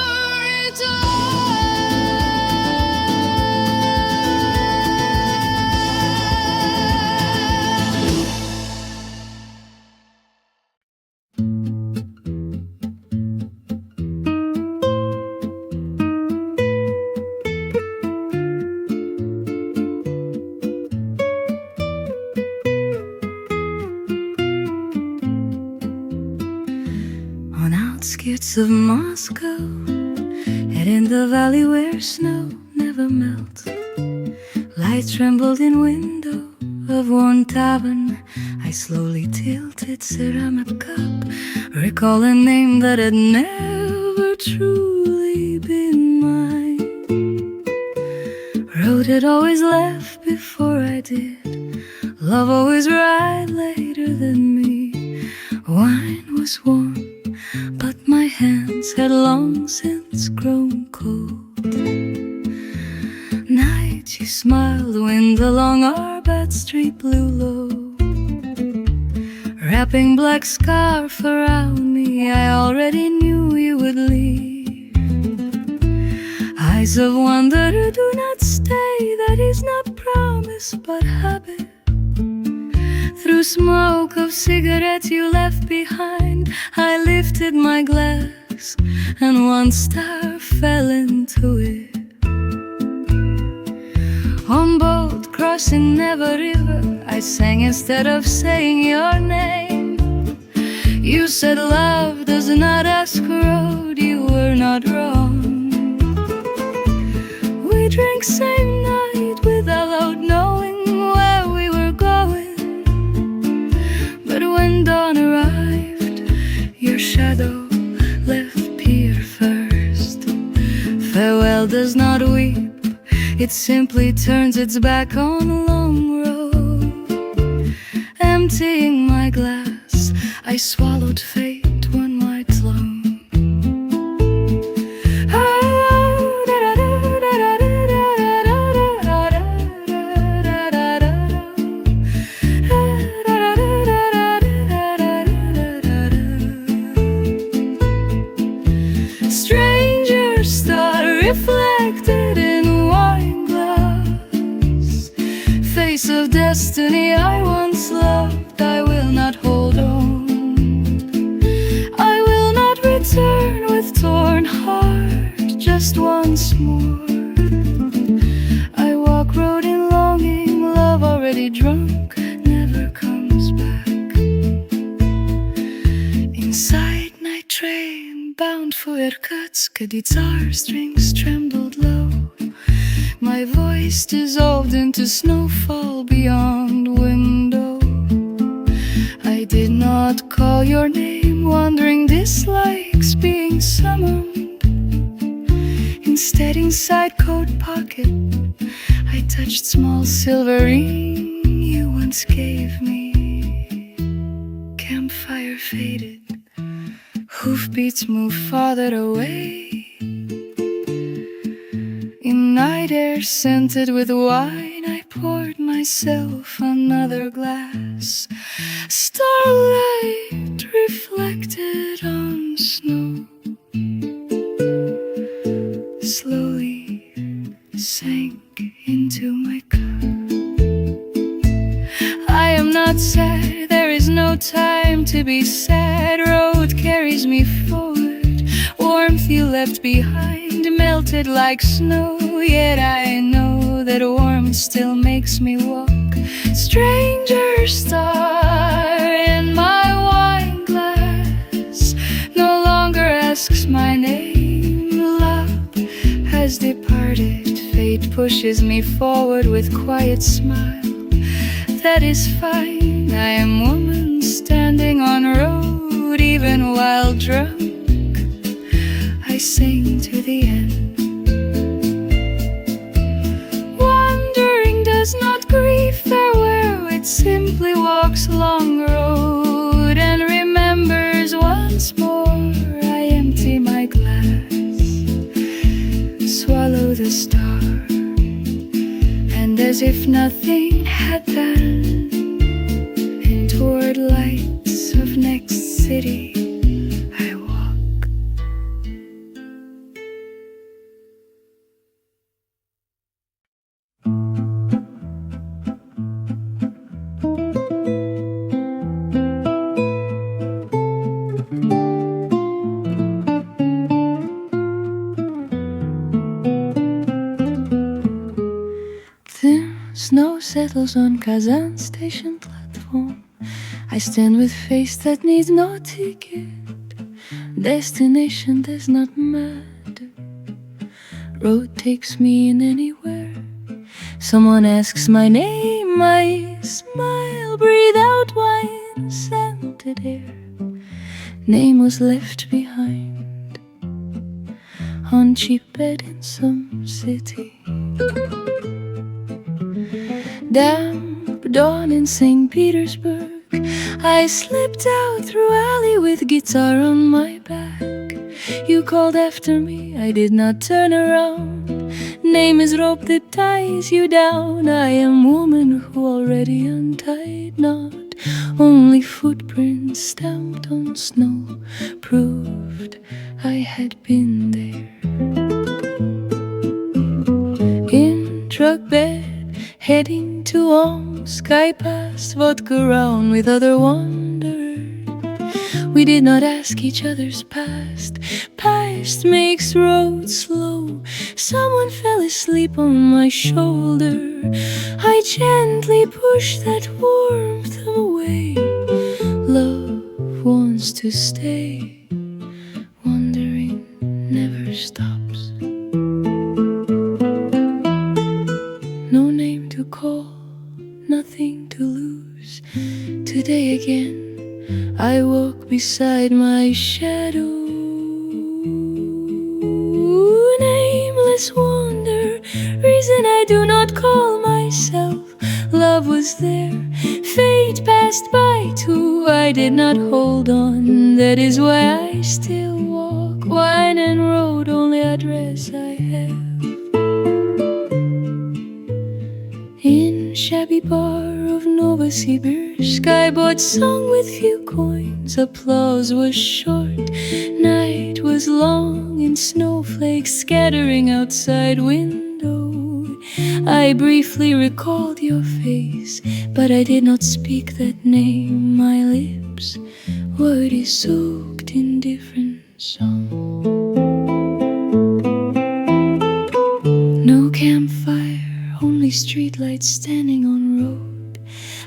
On outskirts of Moscow, and in the valley where snow never melts, light trembled in window of one tavern. I slowly tilted ceramic cup, recall a name that had never truly been mine. Road had always left before I did, love always arrived later than me. Wine was warm, but my hands had long since grown sailed along our bad street blue low, wrapping black scarf around me. I already knew you would leave. Eyes of wanderer do not stay, that is not promise but habit. Through smoke of cigarette you left behind, I lifted my glass and one star fell into it. On boat crossing Neva river, I sang instead of saying your name. You said love does not ask road, you were not wrong. We drank same night without knowing where we were going. But when dawn arrived, your shadow left pier first. Farewell does not weep, it simply turns its back on a long road. Emptying my glass, I swallowed fate one night long. Stranger star reflected in wine glass, face of destiny I once loved, I will not hold on. I will not return with torn heart just once more. I walk road in longing, love already drunk never comes back. Inside night train bound for Irkutsk, guitar strings trembled low. My voice dissolved into snowfall beyond window. I did not call your name, wondering dislikes being summoned. Instead, inside coat pocket, I touched small silver ring you once gave me. Campfire faded, hoofbeats move farther away. In night air scented with wine, I poured myself another glass. Starlight reflected on snow, slowly sank into my cup. I am not sad, there is no time to be sad. Road carries me forward, warmth you left behind melted like snow. Yet I know that warmth still makes me walk. Stranger star in my wine glass no longer asks my name. Love has departed, fate pushes me forward with quiet smile. That is fine, I am woman standing on road. Even while drunk, I sing to the end. Wandering does not grieve farewell, it simply walks along road and remembers once more. I empty my glass, swallow the star, and as if nothing had done, and toward lights of next city I walk. Thin snow settles on Kazan station platform. I stand with face that needs no ticket. Destination does not matter. Road takes me in anywhere. Someone asks my name, I smile, breathe out wine, scented air. Name was left behind on cheap bed in some city. Damp dawn in St. Petersburg, I slipped out through alley with guitar on my back. You called after me, I did not turn around. Name is rope that ties you down. I am woman who already untied knot. Only footprints stamped on snow proved I had been there. In truck bed, heading to Omsk, I passed vodka round with other wanderers. We did not ask each other's past. Past makes roads slow. Someone fell asleep on my shoulder. I gently pushed that warmth away. Love wants to stay. Wandering never stops. No name to call, nothing to lose. Today again I walk beside my shadow. Nameless wanderer, reason I do not call myself. Love was there, fate passed by too. I did not hold on, that is why I still walk. Wine and road, only address I have. In shabby bar of Novosibirsk, I bought song with few coins. Applause was short, night was long, and snowflakes scattering outside window. I briefly recalled your face, but I did not speak that name. My lips were soaked in different song. No campfire, only streetlights standing on road.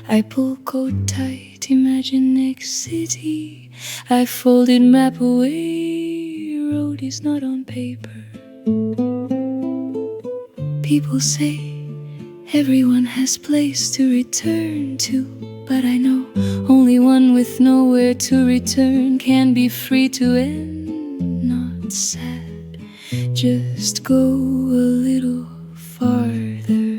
I pull coat tight, imagine next city. I folded map away, road is not on paper. People say everyone has place to return to, but I know only one with nowhere to return can be free to end. Not sad, just go a little farther.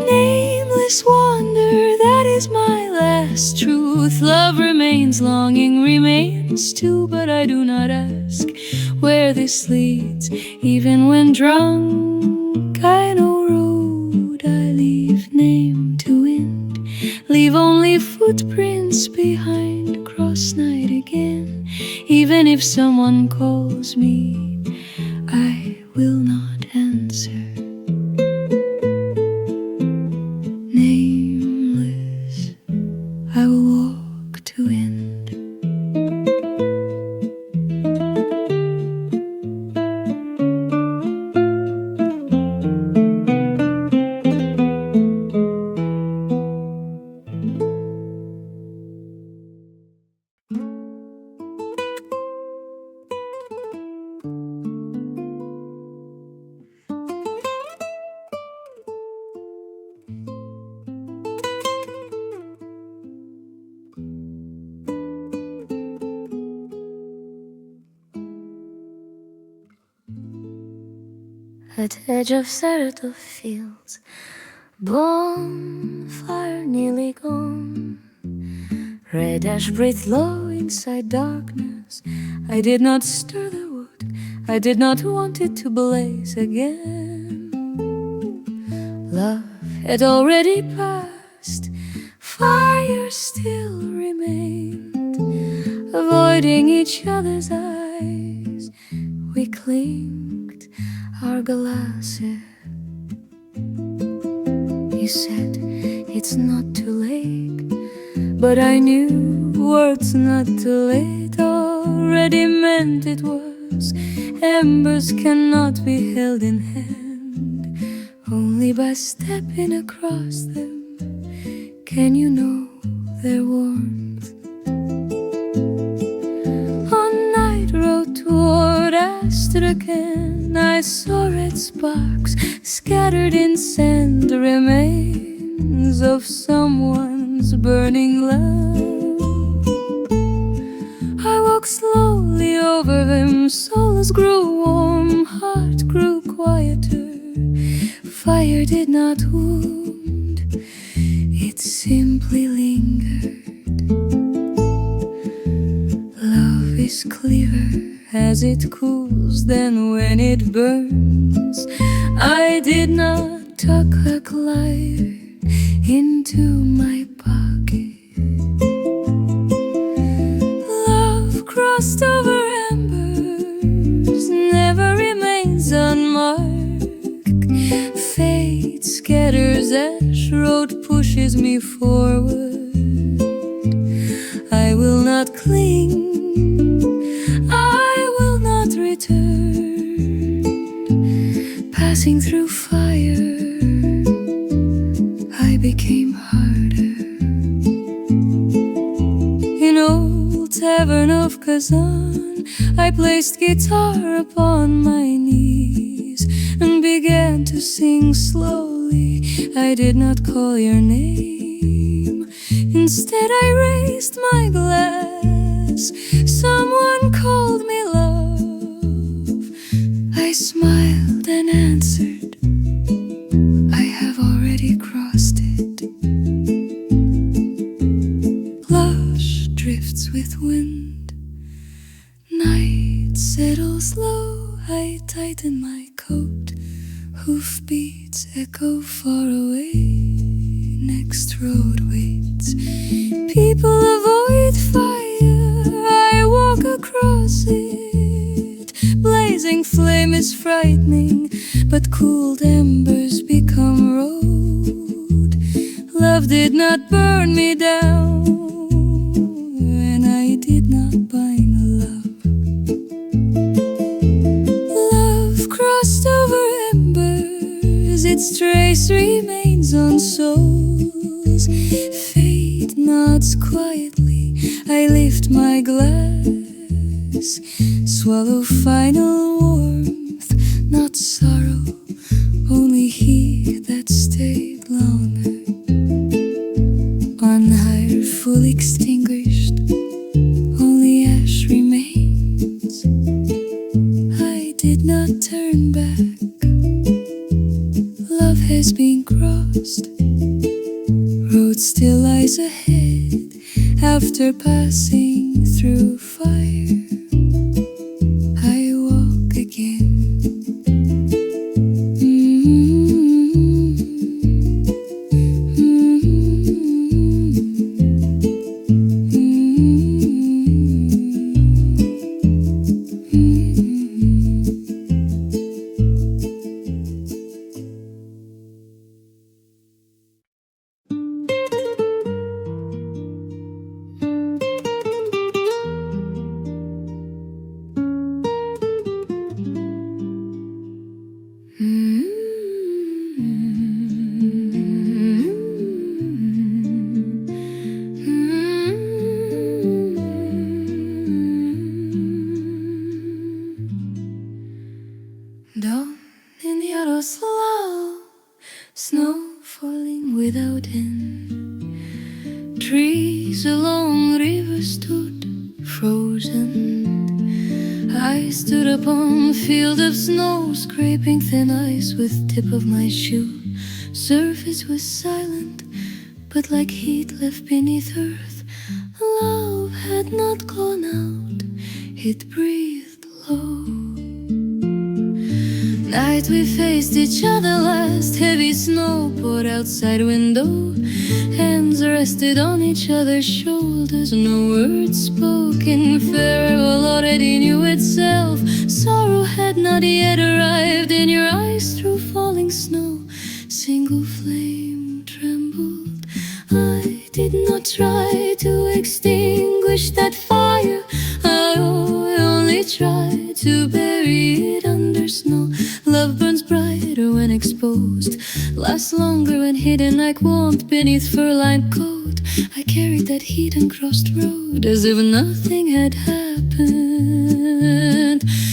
Nameless wanderer, that is my last truth. Love remains, longing remains too, but I do not ask where this leads. Even when drunk, I know road I leave name to end. Leave only footprints behind, cross night again. Even if someone calls me, I will not answer. Nameless, I will walk to end. At edge of Saratov fields, bonfire nearly gone. Red ash breathed low inside darkness. I did not stir the wood, I did not want it to blaze again. Love had already passed, fire still remained. Avoiding each other's eyes, we clinked our glasses. You said it's not too late, but I knew words not too late already meant it was. Embers cannot be held in hand, only by stepping across them can you know their warmth. On night road toward Astrakhan, I saw red sparks scattered in sand, remains of someone's burning love. I walked slowly over them, souls grew warm, heart grew quieter. Fire did not wound, it simply lingered. Love is clearer as it cools, then when it burns, I did not tuck a glider into my pocket. Love crossed over embers never remains unmarked. Fate scatters ash, road pushes me forward. I will not cling, I will not return. Passing through fire, I became harder. In old tavern of Kazan, I placed guitar upon my knees and began to sing slowly. I did not call your name, instead I raised my glass. Someone called me love. I smiled and answered, I have already crossed it. Blush drifts with wind, night settles low. I tighten my coat, hoofbeats echo far away. Next road waits, people avoid fire. I walk across it. Blazing flame is frightening, but cooled embers become road. Love did not burn me down, and I did not bind love. Love crossed over embers, its trace remains on souls. Fate nods quietly, I lift my glass. Swallow final warmth, not sorrow, only he that stayed longer. On higher, full extinguished, only ash remains. I did not turn back. Love has been crossed. Road still lies ahead after passing through fire. I walk again. Dawn in Yaroslav, snow falling without end. Trees along river stood frozen. I stood upon a field of snow, scraping thin ice with tip of my shoe. Surface was silent, but like heat left beneath earth. Love had not gone out, it breathed low. Night we faced each other last, heavy snow poured outside window. Hands rested on each other's shoulders, no words spoken. Farewell already knew itself. Sorrow had not yet arrived in your eyes through falling snow. Single flame trembled. I did not try to extinguish that fire. I only tried to bury it under snow. Love burns brighter when exposed, lasts longer when hidden like warmth beneath fur-lined coat. I carried that heat and crossed road as if nothing had happened.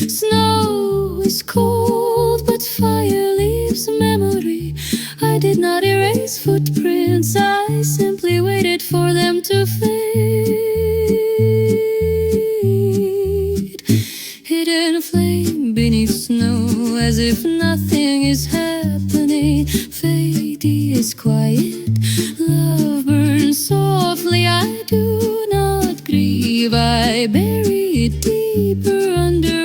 Snow is cold, but fire leaves memory. I did not erase footprints, I simply waited for them to fade. Hidden flame beneath snow, as if nothing is happening. Fate is quiet, love burns softly. I do not grieve, I bury it deeper under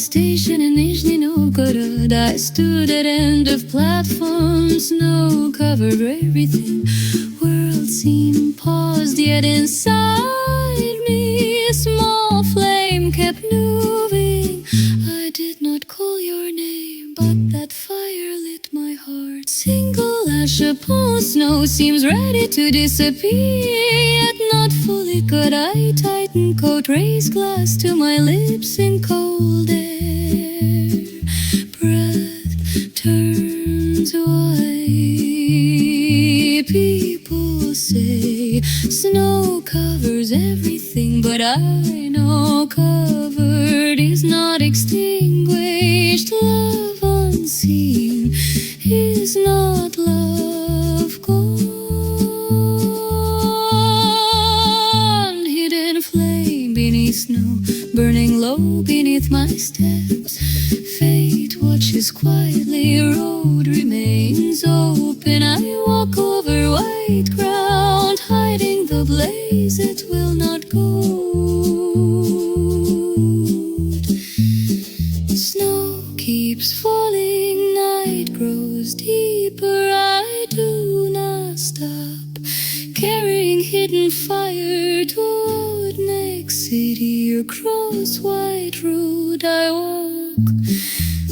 station in Nizhny Novgorod. I stood at end of platform, snow covered everything. World seemed paused, yet inside me a small flame kept moving. I did not call your name, but that fire lit my heart. Single ash upon snow seems ready to disappear, yet not fully could I tighten coat, raise glass to my lips in cold air. Breath turns white. People say snow covers everything, but I know covered is not extinguished. Love unseen is not love gone. Hidden flame beneath snow, burning low beneath my steps. Fate watches quietly, road remains open. I walk over white ground, hiding the blaze that will not go. Snow keeps falling, night grows deeper. I do not stop, carrying hidden fire toward next city. Across white road I walk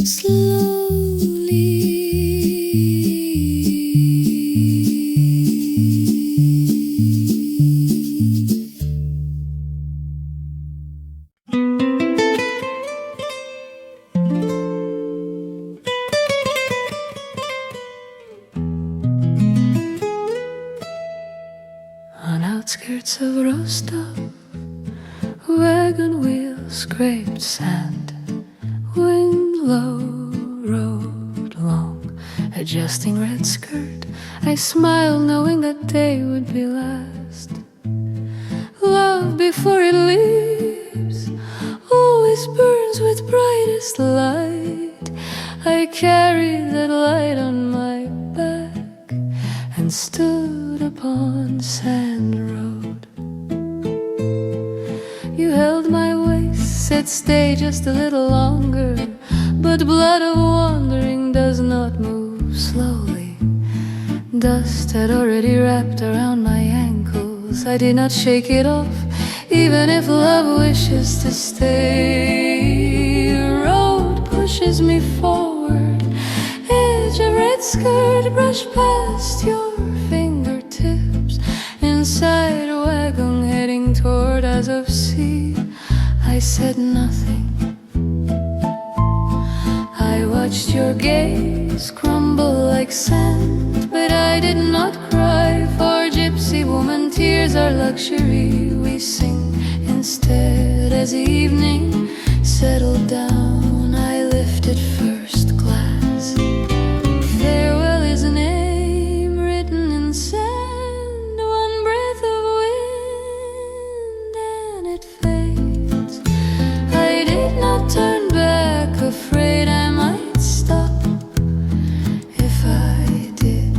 slowly. On outskirts of Rostov, wagon wheels scraped sand. Wind low, road long, adjusting red skirt. I smiled knowing that day would be last. Love before it leaves always burns with brightest light. I carried that light on my back and stood upon sand road. You held my waist, said stay just a little longer, but blood of wandering does not move slowly. Dust had already wrapped around my ankles. I did not shake it off, even if love wishes to stay. Road pushes me forward, edge of red skirt brush past your fingertips. Inside a wagon heading toward Azov-Sea, I said nothing. I watched your gaze crumble like sand, but I did not cry, for gypsy woman tears are luxury. We sing instead. As evening settled down, I lifted first glass. Farewell is a name written in sand, one breath of wind and it fades. I did not turn back, afraid I might stop if I did.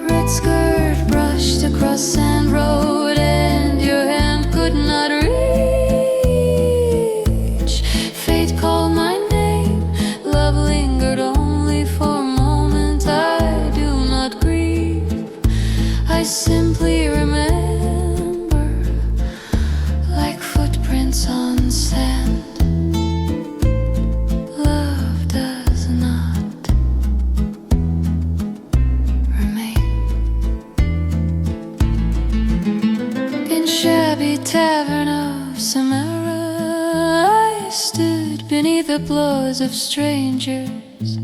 Red skirt brushed across sand road, and your hand could not reach. Fate called my name, love lingered only for a moment. I do not grieve, I simply remember, like footprints on sand. Love does not remain. In shabby tavern of Samara, I stood beneath applause of strangers.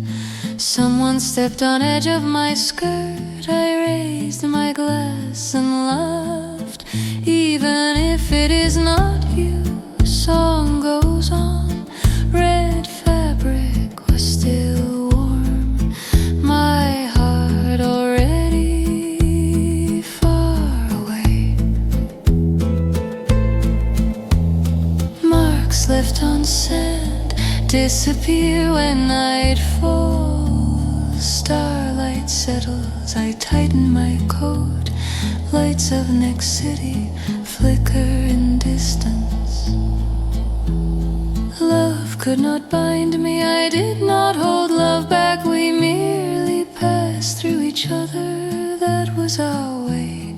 Someone stepped on edge of my skirt. I raised my glass and laughed. Even if it is not you, a song goes on. Red fabric was still warm, my heart already far away. Marks left on sand disappear when night falls. Starlight settles, I tighten my coat. Lights of next city flicker in distance. could not bind me, I did not hold love back. We merely passed through each other, that was our way.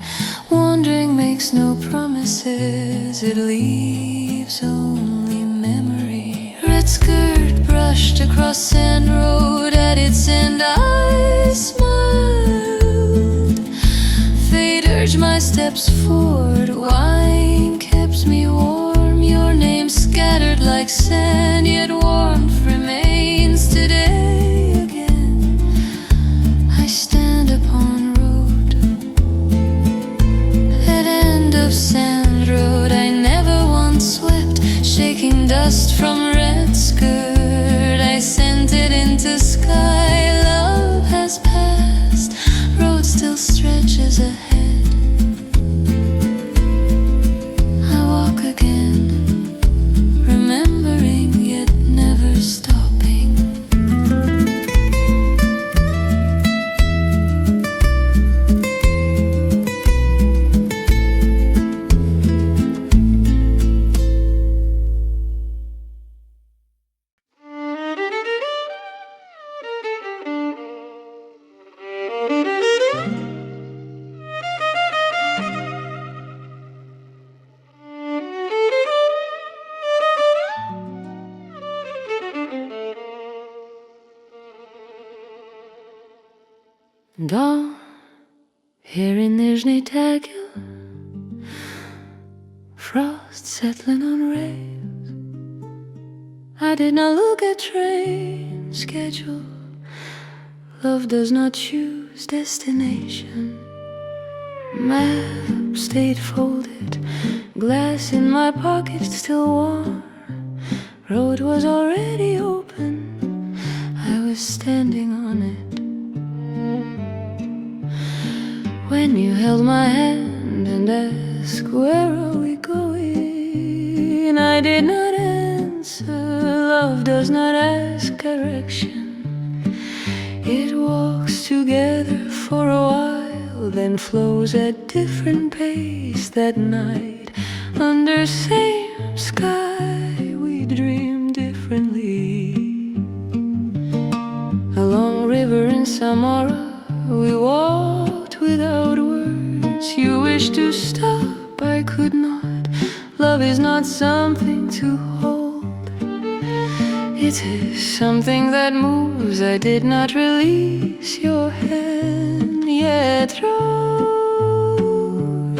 Wandering makes no promises, it leaves only memory. Red skirt brushed across sand road, at its end I smiled. Fate urged my steps forward, wine kept me warm. Your name scattered like sand, yet warmth remains today again. I stand upon road, that end of sand road I never once swept, shaking dust from red skirt. I sent it into sky, love has passed, road still stretches ahead. I walk again, remembering yet never stopping. Dawn, here in Nizhny Tagil, frost settling on rails. I did not look at train schedule, love does not choose destination. Map stayed folded, glass in my pocket still warm. Road was already open, I was standing on it. When you held my hand and asked, where are we going? I did not answer, love does not ask direction. It walks together for a while, then flows at different pace. That night, under same sky, we dream differently. Along river in Samara, we walked without words. You wished to stop, I could not. Love is not something to hold, it is something that moves. I did not release your hand, yet road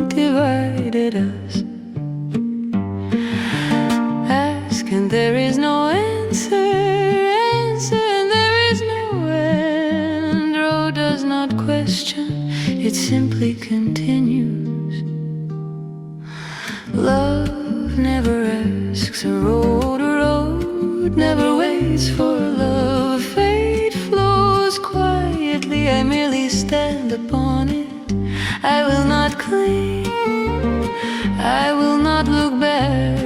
divided us. Ask and there is no answer, answer and there is no end. Road does not question, it simply continues. Love never asks, a road never waits for love. Fate flows quietly, I merely stand upon it. I will not cling, I will not look back.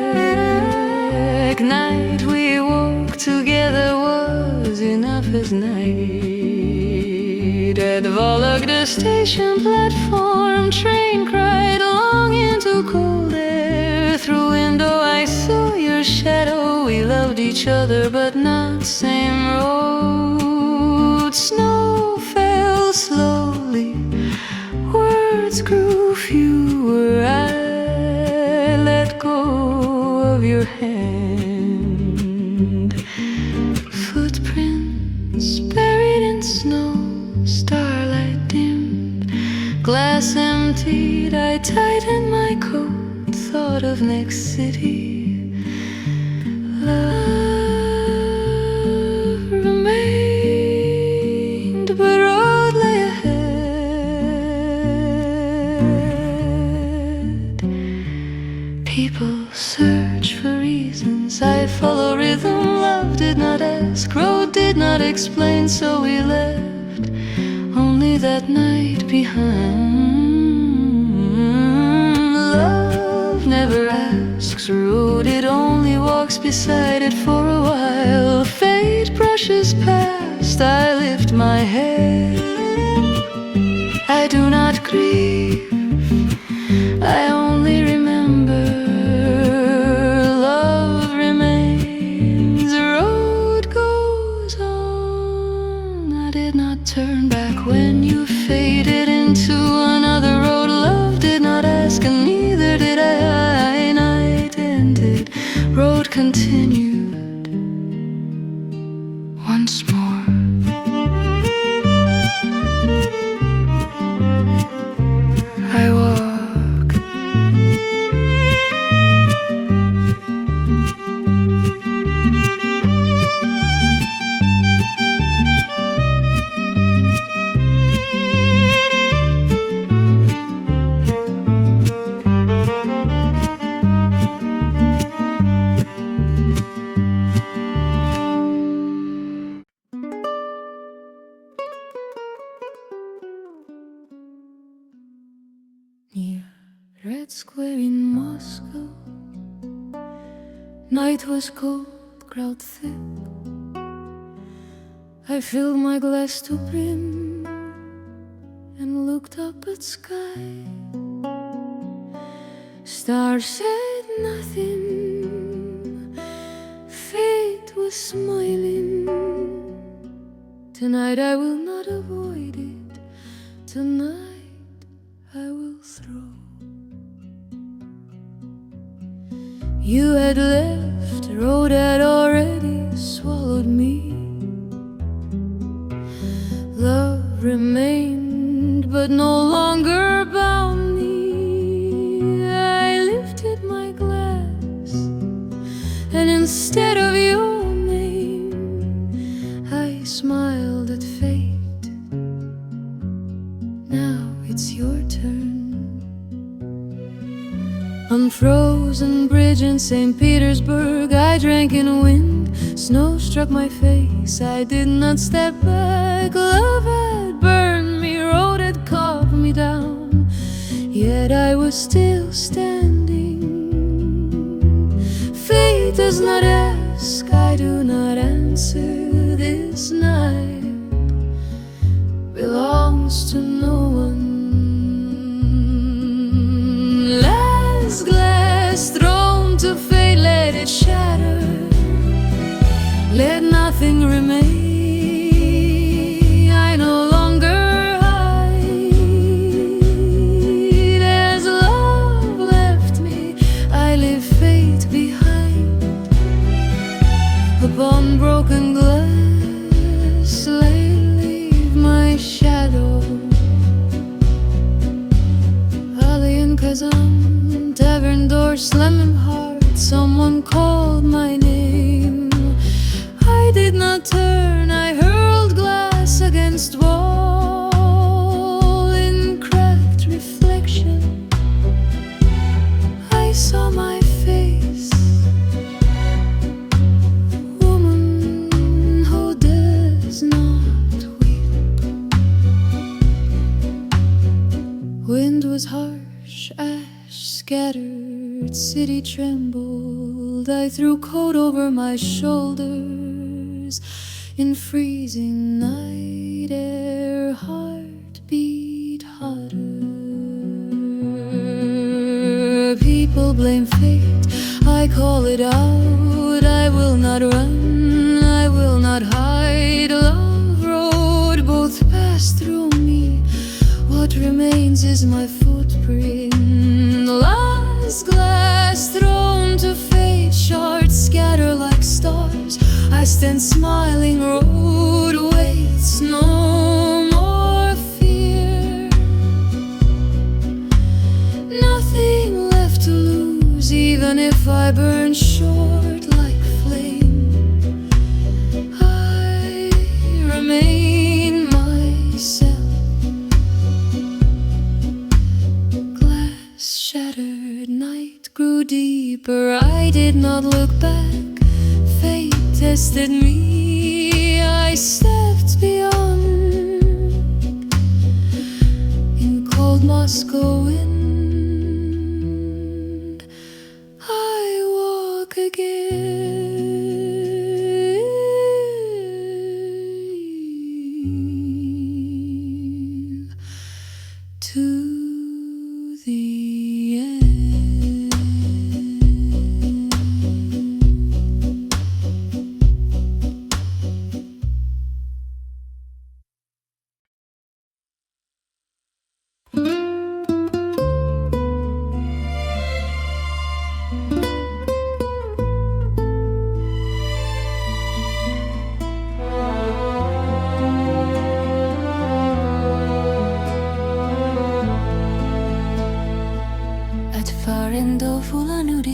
Night we walked together was enough as night. At Volga station platform, train cried long into cold air. Through window I saw your shadow. We loved each other but not same road. Snow fell slowly, words grew fewer. I let go of your hand. Footprints buried in snow, starlight dimmed, glass emptied. I tightened my coat, thought of next city. Love remained, but road lay ahead. People search for reasons, I follow rhythm. Love did not ask, road did not explain, so we left only that night behind. Love never asks, road it only walks beside it for a while. Fate brushes past, I lift my head. I do not grieve, I only remember. Love remains, road Moscow. Night was cold, crowd thick. I filled my glass to brim and looked up at sky. Stars said nothing, fate was smiling. Tonight I will not avoid it, tonight I will throw. You had left, the road had already swallowed me. Love remained, but no longer bound me. I lifted my glass, and instead of your name, I smiled at fate. Now it's your turn. On frozen bridge in St. Petersburg, I drank in wind. Snow struck my face, I did not step back. Love had burned me, road had carved me down, yet I was still standing. Fate does not ask, I do not answer. This night belongs to no one. Last glass thrown to fate, let it shatter. Let nothing remain. I no longer hide. As love left me, I leave fate behind. Upon broken glass, I leave my shadow. Ali and Kazan, tavern door slamming hard. Someone called my name. I did not turn, I hurled glass against wall. In cracked reflection, I saw my face. Woman who does not weep. Wind was harsh, ash scattered, city trembled. I threw coat over my shoulders. In freezing night air, heart beat harder. People blame fate, I call it out. I will not run, I will not hide. Love road both passed through me. What remains is my footprint. Last glass thrown to fate, shards scatter like stars. I stand smiling, road waits, no more fear. Nothing left to lose, even if I burn short like flame. I remain myself. Glass shattered, night grew deeper. I did not look back. Fate tested me, I stepped beyond. In cold Moscow wind, I walk again to the end.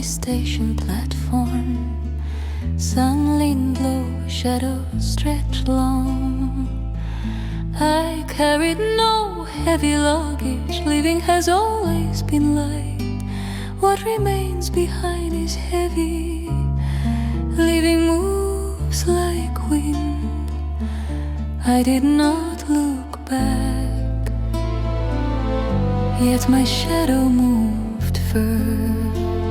Station platform, sunlit glow, shadows stretch long. I carried no heavy luggage, living has always been light. What remains behind is heavy, living moves like wind. I did not look back, yet my shadow moved first.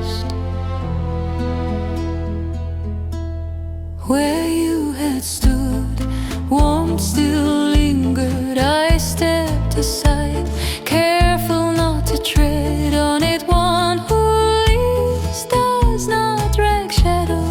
where you had stood. Warmth still lingered. I stepped aside, careful not to tread on it. One who leaves does not drag shadow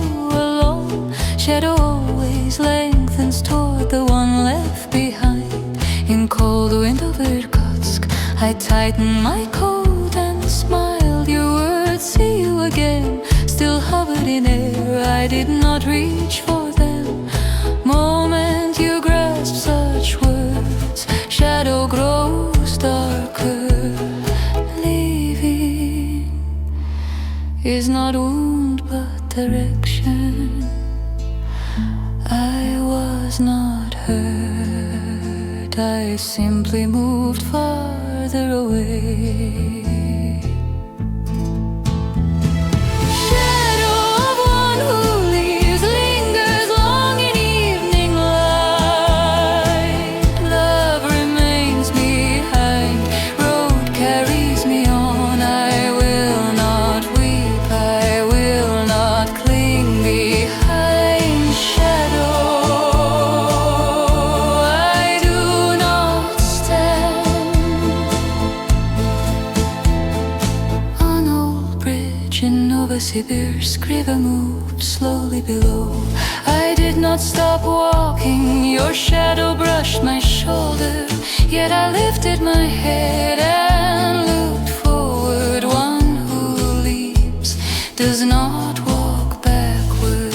alone. Shadow always lengthens toward the one left behind. In cold wind of Irkutsk, I tightened my coat and smiled. Your words, see you again, still hovered in air. I did not reach for them. Moment you grasp such words, shadow grows darker. Leaving is not wound but direction. I was not hurt, I simply moved farther away. Siberia's river moved slowly below. I did not stop walking, your shadow brushed my shoulder. Yet I lifted my head and looked forward. One who leaps does not walk backward.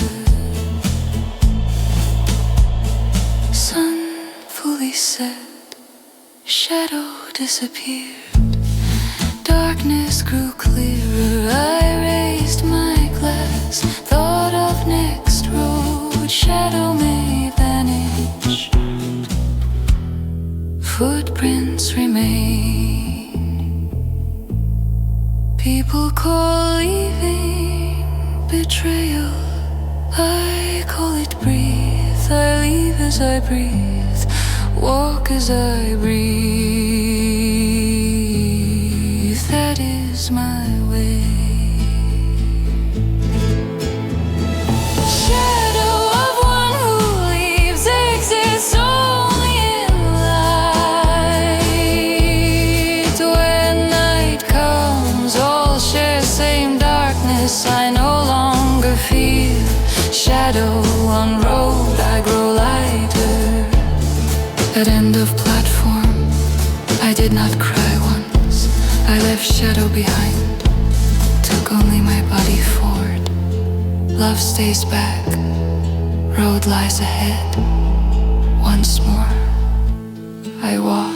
Sun fully set, shadow disappeared. Darkness grew clearer. I raised my glass, thought of next road. Shadow may vanish, footprints remain. People call leaving betrayal, I call it breathe. I leave as I breathe, walk as I breathe. That is my way. Shadow of one who leaves exists only in light. When night comes, all share same darkness. I no longer feel shadow on road. I grow lighter. At end of platform, I did not cry once. I left shadow behind, took only my body forward. Love stays back, road lies ahead. Once more, I walk.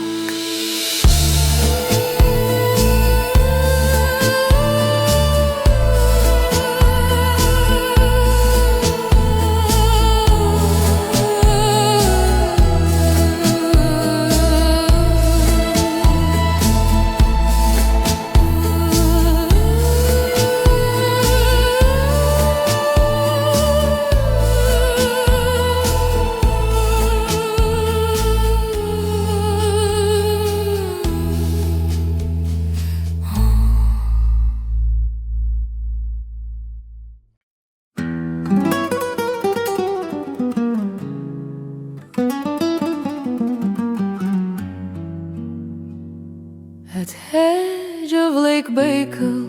At edge of Lake Baikal,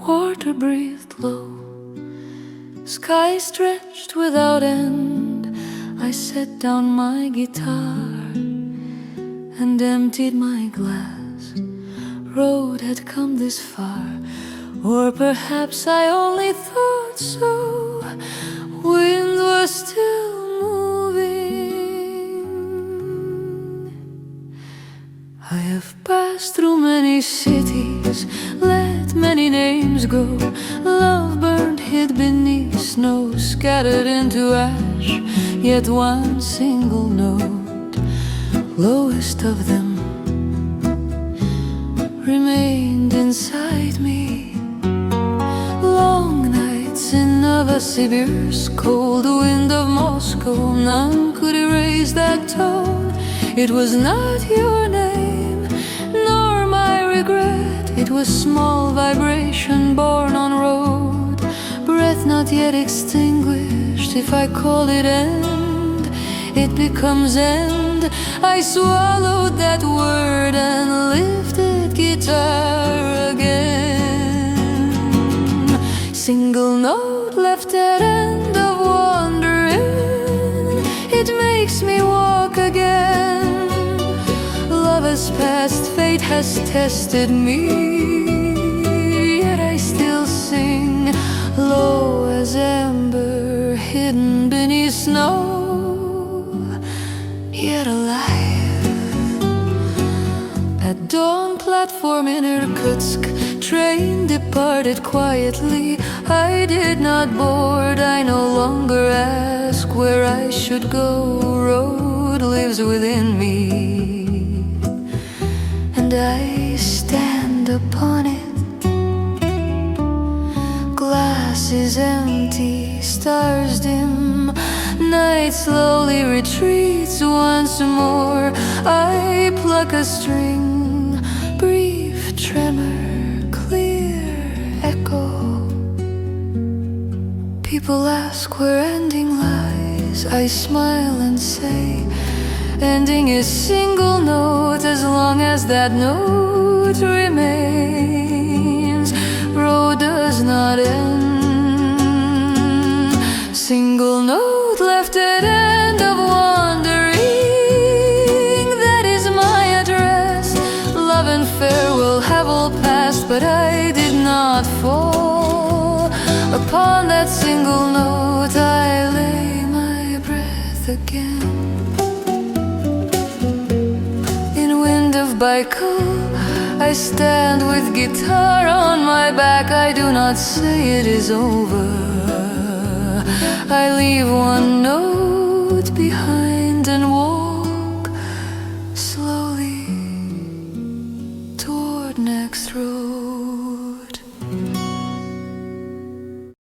water breathed low, sky stretched without end. I set down my guitar and emptied my glass. Road had come this far, or perhaps I only thought so. Wind was still I have passed through many cities, let many names go. Love burned, hid beneath snow, scattered into ash. Yet one single note, lowest of them, remained inside me. Long nights in Novosibirsk, cold wind of Moscow, none could erase that tone. It was not your name, nor my regret. It was small vibration born on road, breath not yet extinguished If I call it end, it becomes end. I swallowed that word and lifted guitar again. Single note left at end of wandering, it makes me walk again. Love has passed, fate has tested me, yet I still sing low as amber hidden beneath snow, yet alive. At dawn platform in Irkutsk, train departed quietly. I did not board, I no longer ask where I should go. Road lives within me, and I stand upon it. Glass is empty, stars dim, night slowly retreats once more. I pluck a string, brief tremor, clear echo. People ask where ending lies. I smile and say, ending is single note as long as that note remains. Road does not end. Single note left at end of wandering, that is my address. Love and farewell have all passed, but I did not fall. Upon that single note I lay my breath again. In wind of Baikal I stand with guitar on my back. I do not say it is over, I leave one note behind.